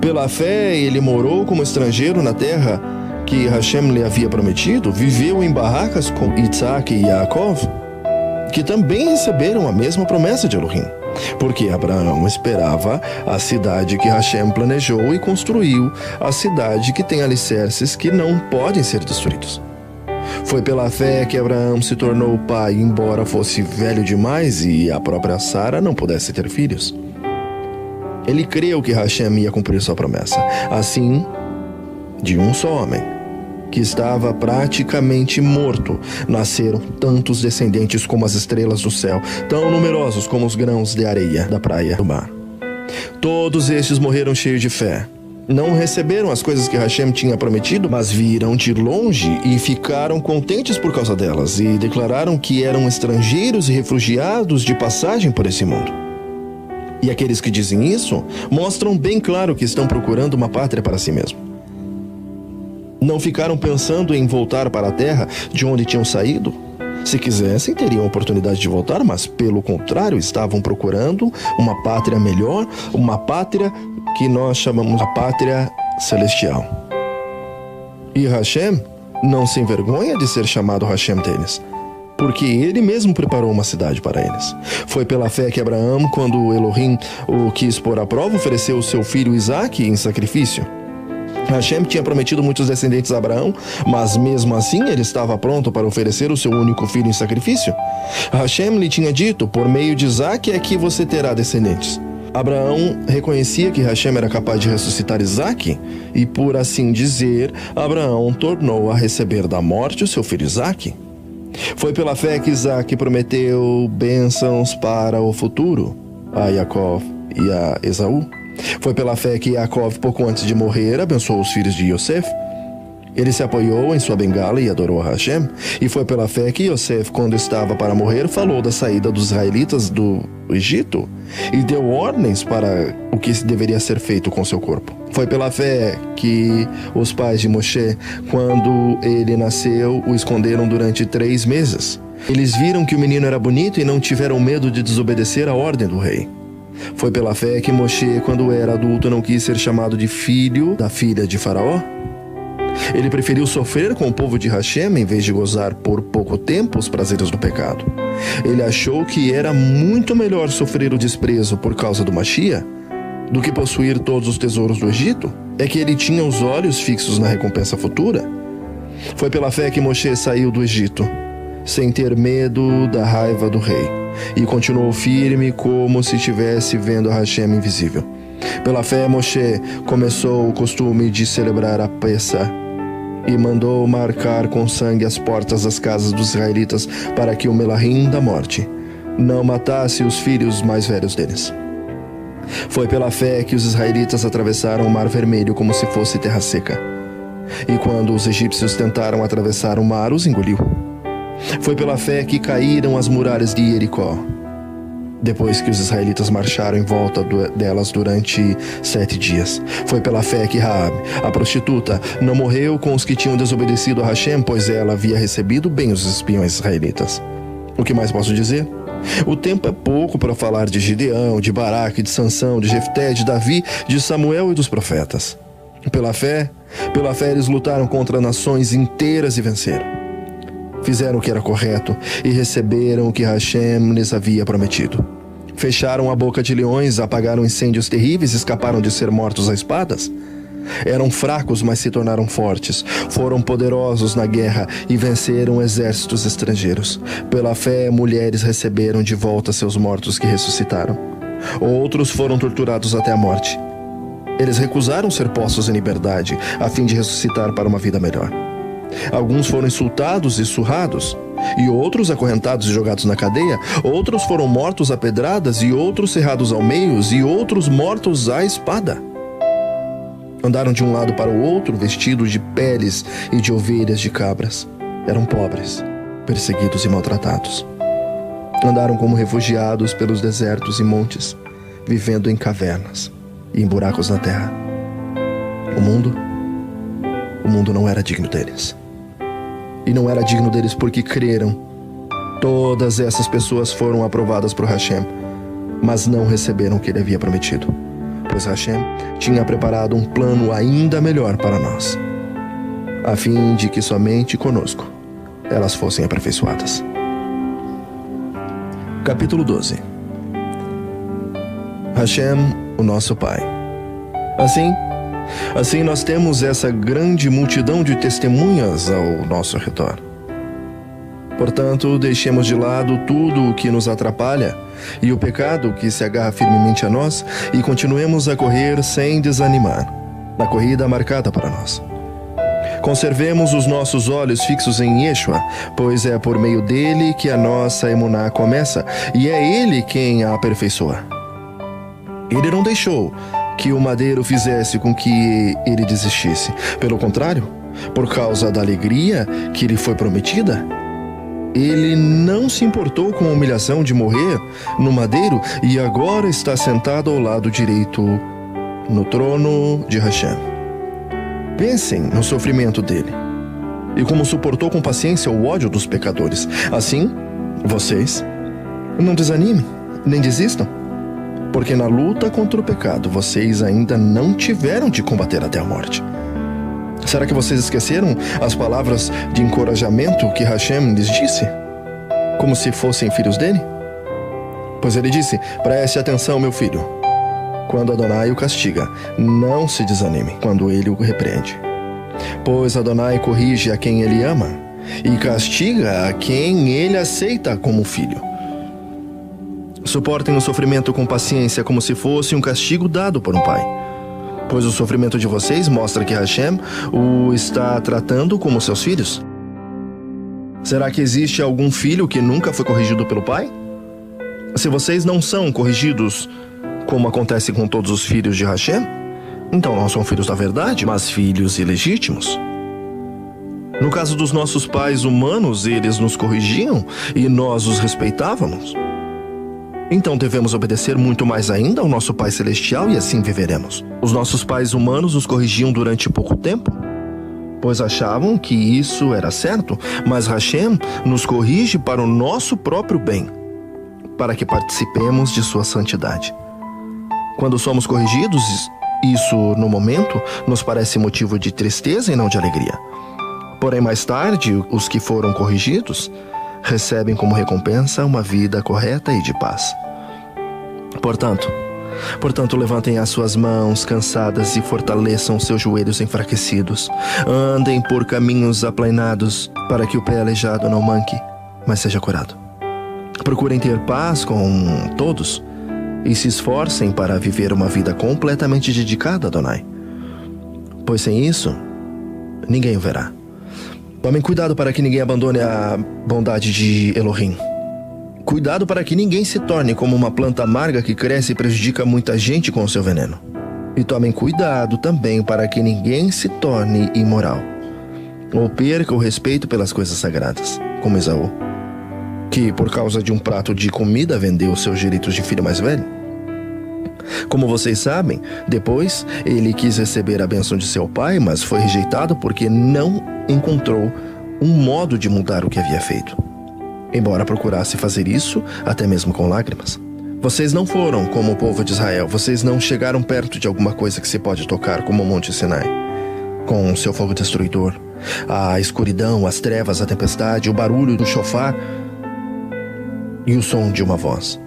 Pela fé, ele morou como estrangeiro na terra que Hashem lhe havia prometido, viveu em barracas com Isaac e Yaakov, que também receberam a mesma promessa de Elohim, porque Abraão esperava a cidade que Hashem planejou e construiu, a cidade que tem alicerces que não podem ser destruídos. Foi pela fé que Abraão se tornou pai, embora fosse velho demais e a própria Sara não pudesse ter filhos. Ele creu que Hashem ia cumprir sua promessa. Assim, de um só homem, que estava praticamente morto, nasceram tantos descendentes como as estrelas do céu, tão numerosos como os grãos de areia da praia do mar. Todos estes morreram cheios de fé. Não receberam as coisas que Hashem tinha prometido, mas viram de longe e ficaram contentes por causa delas, e declararam que eram estrangeiros e refugiados de passagem por esse mundo. E aqueles que dizem isso mostram bem claro que estão procurando uma pátria para si mesmos. Não ficaram pensando em voltar para a terra de onde tinham saído? Se quisessem, teriam a oportunidade de voltar, mas pelo contrário, estavam procurando uma pátria melhor, uma pátria que nós chamamos a pátria celestial. E Hashem não se envergonha de ser chamado Hashem deles, porque ele mesmo preparou uma cidade para eles. Foi pela fé que Abraão, quando Elohim o quis pôr à prova, ofereceu o seu filho Isaque em sacrifício. Hashem tinha prometido muitos descendentes a Abraão, mas mesmo assim ele estava pronto para oferecer o seu único filho em sacrifício. Hashem lhe tinha dito, por meio de Isaque é que você terá descendentes. Abraão reconhecia que Hashem era capaz de ressuscitar Isaque, e por assim dizer, Abraão tornou a receber da morte o seu filho Isaque. Foi pela fé que Isaque prometeu bênçãos para o futuro a Yaakov e a Esaú. Foi pela fé que Yaakov, pouco antes de morrer, abençoou os filhos de Yosef. Ele se apoiou em sua bengala e adorou a Hashem. E foi pela fé que Yosef, quando estava para morrer, falou da saída dos israelitas do Egito e deu ordens para o que deveria ser feito com seu corpo. Foi pela fé que os pais de Moshe, quando ele nasceu, o esconderam durante 3 meses. Eles viram que o menino era bonito e não tiveram medo de desobedecer a ordem do rei. Foi pela fé que Moshe, quando era adulto, não quis ser chamado de filho da filha de Faraó. Ele preferiu sofrer com o povo de Hashem em vez de gozar por pouco tempo os prazeres do pecado. Ele achou que era muito melhor sofrer o desprezo por causa do Mashiach do que possuir todos os tesouros do Egito. É que ele tinha os olhos fixos na recompensa futura. Foi pela fé que Moshe saiu do Egito, sem ter medo da raiva do rei, e continuou firme como se estivesse vendo a Hashem invisível. Pela fé, Moshe começou o costume de celebrar a Pessah e mandou marcar com sangue as portas das casas dos israelitas para que o Melahim da morte não matasse os filhos mais velhos deles. Foi pela fé que os israelitas atravessaram o Mar Vermelho como se fosse terra seca. E quando os egípcios tentaram atravessar o mar, os engoliu. Foi pela fé que caíram as muralhas de Jericó, depois que os israelitas marcharam em volta delas durante 7 dias. Foi pela fé que Raabe, a prostituta, não morreu com os que tinham desobedecido a Hashem, pois ela havia recebido bem os espiões israelitas. O que mais posso dizer? O tempo é pouco para falar de Gideão, de Baraque, de Sansão, de Jefté, de Davi, de Samuel e dos profetas. Pela fé eles lutaram contra nações inteiras e venceram. Fizeram o que era correto e receberam o que Hashem lhes havia prometido. Fecharam a boca de leões, apagaram incêndios terríveis e escaparam de ser mortos a espadas. Eram fracos, mas se tornaram fortes. Foram poderosos na guerra e venceram exércitos estrangeiros. Pela fé, mulheres receberam de volta seus mortos que ressuscitaram. Outros foram torturados até a morte. Eles recusaram ser postos em liberdade, a fim de ressuscitar para uma vida melhor. Alguns foram insultados e surrados, e outros acorrentados e jogados na cadeia. Outros foram mortos a pedradas, e outros cerrados ao meio, e outros mortos à espada. Andaram de um lado para o outro, vestidos de peles e de ovelhas de cabras. Eram pobres, perseguidos e maltratados. Andaram como refugiados pelos desertos e montes, vivendo em cavernas e em buracos na terra. O mundo não era digno deles. E não era digno deles porque creram. Todas essas pessoas foram aprovadas por Hashem, mas não receberam o que ele havia prometido, pois Hashem tinha preparado um plano ainda melhor para nós, a fim de que somente conosco elas fossem aperfeiçoadas. Capítulo 12. Hashem, o nosso Pai. Assim nós temos essa grande multidão de testemunhas ao nosso redor. Portanto, deixemos de lado tudo o que nos atrapalha e o pecado que se agarra firmemente a nós e continuemos a correr sem desanimar, na corrida marcada para nós. Conservemos os nossos olhos fixos em Yeshua, pois é por meio dele que a nossa emuná começa e é ele quem a aperfeiçoa. Ele não deixou que o madeiro fizesse com que ele desistisse. Pelo contrário, por causa da alegria que lhe foi prometida, ele não se importou com a humilhação de morrer no madeiro e agora está sentado ao lado direito no trono de Hashem. Pensem no sofrimento dele e como suportou com paciência o ódio dos pecadores. Assim, vocês não desanimem, nem desistam, porque na luta contra o pecado vocês ainda não tiveram de combater até a morte. Será que vocês esqueceram as palavras de encorajamento que Hashem lhes disse? Como se fossem filhos dele? Pois ele disse: preste atenção, meu filho. Quando Adonai o castiga, não se desanime quando ele o repreende. Pois Adonai corrige a quem ele ama e castiga a quem ele aceita como filho. Suportem o sofrimento com paciência como se fosse um castigo dado por um pai. Pois o sofrimento de vocês mostra que Hashem o está tratando como seus filhos. Será que existe algum filho que nunca foi corrigido pelo pai? Se vocês não são corrigidos como acontece com todos os filhos de Hashem, então não são filhos da verdade, mas filhos ilegítimos. No caso dos nossos pais humanos, eles nos corrigiam e nós os respeitávamos. Então devemos obedecer muito mais ainda ao nosso Pai Celestial e assim viveremos. Os nossos pais humanos nos corrigiam durante pouco tempo, pois achavam que isso era certo, mas Hashem nos corrige para o nosso próprio bem, para que participemos de sua santidade. Quando somos corrigidos, isso no momento nos parece motivo de tristeza e não de alegria. Porém, mais tarde, os que foram corrigidos recebem como recompensa uma vida correta e de paz. Portanto, levantem as suas mãos cansadas e fortaleçam seus joelhos enfraquecidos. Andem por caminhos aplainados, para que o pé aleijado não manque, mas seja curado. Procurem ter paz com todos e se esforcem para viver uma vida completamente dedicada a Adonai, pois sem isso, ninguém o verá. Tomem cuidado para que ninguém abandone a bondade de Elohim. Cuidado para que ninguém se torne como uma planta amarga que cresce e prejudica muita gente com o seu veneno. E tomem cuidado também para que ninguém se torne imoral, ou perca o respeito pelas coisas sagradas, como Esaú, que por causa de um prato de comida vendeu seus direitos de filho mais velho. Como vocês sabem, depois ele quis receber a bênção de seu pai, mas foi rejeitado porque não encontrou um modo de mudar o que havia feito, embora procurasse fazer isso até mesmo com lágrimas. Vocês não foram como o povo de Israel. Vocês não chegaram perto de alguma coisa que se pode tocar, como o Monte Sinai, com seu fogo destruidor, a escuridão, as trevas, a tempestade, o barulho do shofar e o som de uma voz.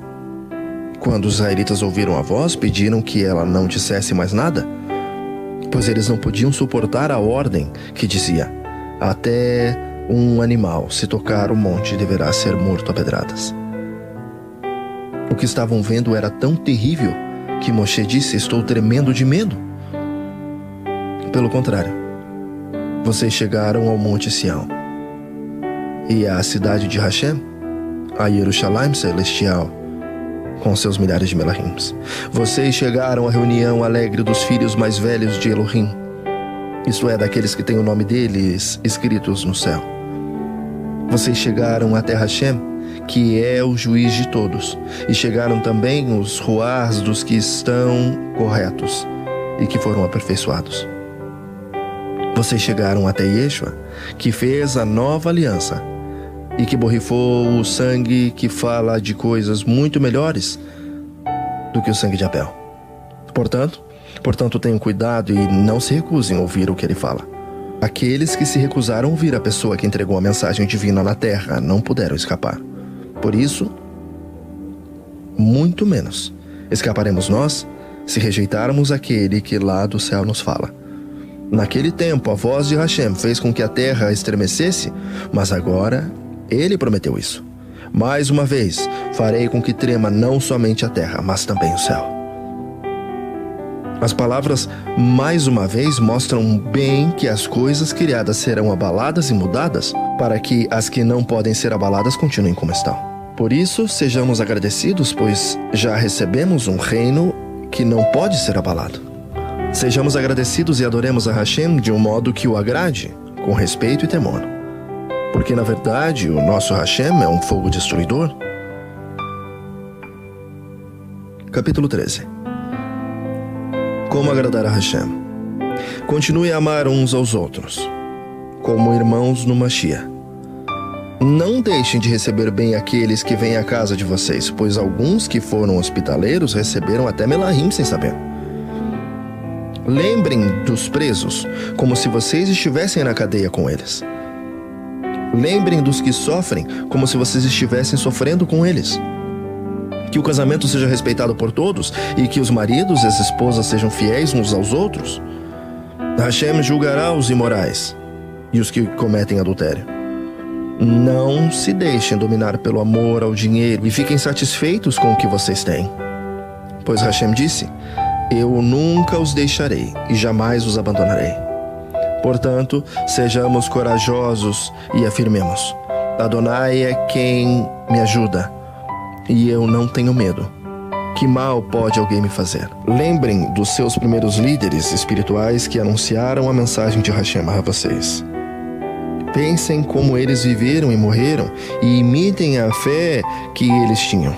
Quando os israelitas ouviram a voz, pediram que ela não dissesse mais nada, pois eles não podiam suportar a ordem que dizia: até um animal, se tocar o monte, deverá ser morto a pedradas. O que estavam vendo era tão terrível que Moshe disse: estou tremendo de medo. Pelo contrário, vocês chegaram ao Monte Sião e à cidade de Hashem, a Jerusalém celestial, com seus milhares de melahims. Vocês chegaram à reunião alegre dos filhos mais velhos de Elohim, isto é, daqueles que têm o nome deles escritos no céu. Vocês chegaram até Hashem, que é o juiz de todos, e chegaram também os ruás dos que estão corretos e que foram aperfeiçoados. Vocês chegaram até Yeshua, que fez a nova aliança e que borrifou o sangue que fala de coisas muito melhores do que o sangue de Abel. Portanto, tenham cuidado e não se recusem a ouvir o que ele fala. Aqueles que se recusaram a ouvir a pessoa que entregou a mensagem divina na terra não puderam escapar. Por isso, muito menos escaparemos nós se rejeitarmos aquele que lá do céu nos fala. Naquele tempo, a voz de Hashem fez com que a terra estremecesse, mas agora ele prometeu isso. Mais uma vez, farei com que trema não somente a terra, mas também o céu. As palavras mais uma vez mostram bem que as coisas criadas serão abaladas e mudadas para que as que não podem ser abaladas continuem como estão. Por isso, sejamos agradecidos, pois já recebemos um reino que não pode ser abalado. Sejamos agradecidos e adoremos a Hashem de um modo que o agrade, com respeito e temor. Porque, na verdade, o nosso Hashem é um fogo destruidor. Capítulo 13. Como agradar a Hashem? Continue a amar uns aos outros, como irmãos no Mashiach. Não deixem de receber bem aqueles que vêm à casa de vocês, pois alguns que foram hospitaleiros receberam até melahim sem saber. Lembrem dos presos, como se vocês estivessem na cadeia com eles. Lembrem dos que sofrem, como se vocês estivessem sofrendo com eles. Que o casamento seja respeitado por todos e que os maridos e as esposas sejam fiéis uns aos outros. Hashem julgará os imorais e os que cometem adultério. Não se deixem dominar pelo amor ao dinheiro e fiquem satisfeitos com o que vocês têm. Pois Hashem disse: eu nunca os deixarei e jamais os abandonarei. Portanto, sejamos corajosos e afirmemos: Adonai é quem me ajuda, e eu não tenho medo. Que mal pode alguém me fazer? Lembrem dos seus primeiros líderes espirituais que anunciaram a mensagem de Hashem a vocês. Pensem como eles viveram e morreram e imitem a fé que eles tinham.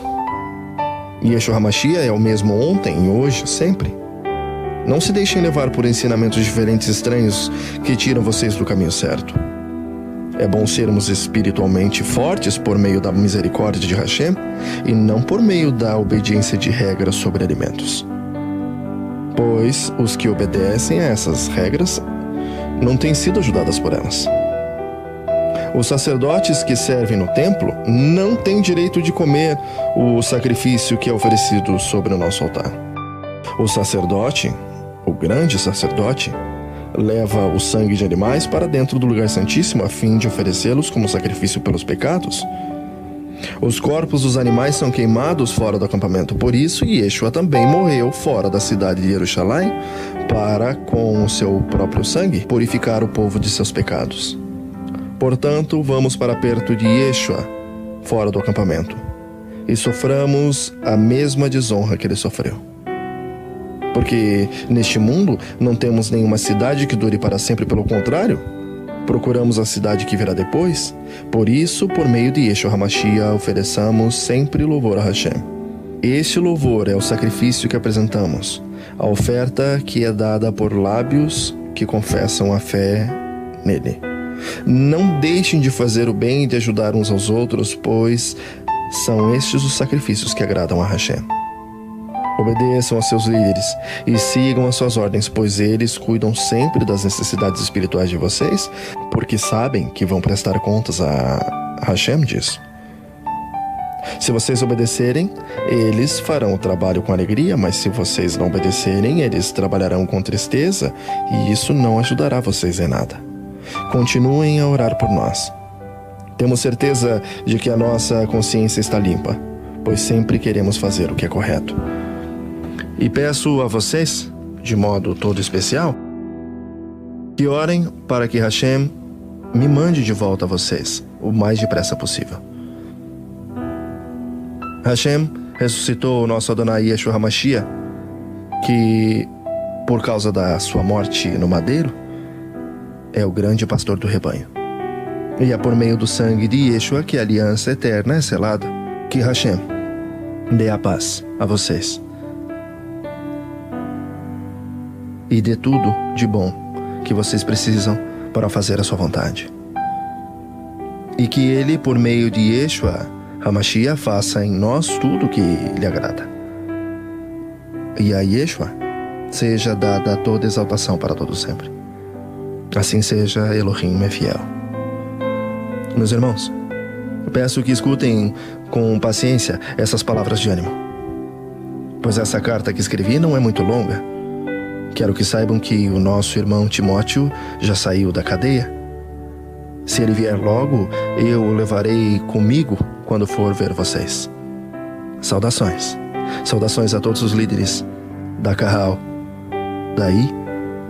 Yeshua HaMashiach é o mesmo ontem, hoje, sempre. Não se deixem levar por ensinamentos diferentes e estranhos que tiram vocês do caminho certo. É bom sermos espiritualmente fortes por meio da misericórdia de Hashem e não por meio da obediência de regras sobre alimentos. Pois os que obedecem a essas regras não têm sido ajudados por elas. Os sacerdotes que servem no templo não têm direito de comer o sacrifício que é oferecido sobre o nosso altar. O sacerdote, o grande sacerdote, leva o sangue de animais para dentro do lugar santíssimo a fim de oferecê-los como sacrifício pelos pecados. Os corpos dos animais são queimados fora do acampamento. Por isso, Yeshua também morreu fora da cidade de Jerusalém para, com o seu próprio sangue, purificar o povo de seus pecados. Portanto, vamos para perto de Yeshua, fora do acampamento, e soframos a mesma desonra que ele sofreu. Porque neste mundo não temos nenhuma cidade que dure para sempre, pelo contrário, procuramos a cidade que virá depois. Por isso, por meio de Yeshua HaMashiach, ofereçamos sempre louvor a Hashem. Este louvor é o sacrifício que apresentamos, a oferta que é dada por lábios que confessam a fé nele. Não deixem de fazer o bem e de ajudar uns aos outros, pois são estes os sacrifícios que agradam a Hashem. Obedeçam aos seus líderes e sigam as suas ordens, pois eles cuidam sempre das necessidades espirituais de vocês, porque sabem que vão prestar contas a Hashem disso. Se vocês obedecerem, eles farão o trabalho com alegria, mas se vocês não obedecerem, eles trabalharão com tristeza, e isso não ajudará vocês em nada. Continuem a orar por nós. Temos certeza de que a nossa consciência está limpa, pois sempre queremos fazer o que é correto. E peço a vocês, de modo todo especial, que orem para que Hashem me mande de volta a vocês o mais depressa possível. Hashem ressuscitou o nosso Adonai Yeshua HaMashiach, que, por causa da sua morte no madeiro, é o grande pastor do rebanho. E é por meio do sangue de Yeshua que a aliança eterna é selada. Que Hashem dê a paz a vocês e dê tudo de bom que vocês precisam para fazer a sua vontade. E que Ele, por meio de Yeshua HaMashiach, faça em nós tudo o que lhe agrada. E a Yeshua seja dada toda exaltação para todo sempre. Assim seja, Elohim é fiel. Meus irmãos, eu peço que escutem com paciência essas palavras de ânimo, pois essa carta que escrevi não é muito longa. Quero que saibam que o nosso irmão Timóteo já saiu da cadeia. Se ele vier logo, eu o levarei comigo quando for ver vocês. Saudações. Saudações a todos os líderes da Kahal, daí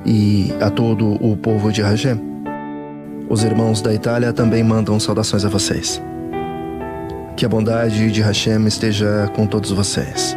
e a todo o povo de Hashem. Os irmãos da Itália também mandam saudações a vocês. Que a bondade de Hashem esteja com todos vocês.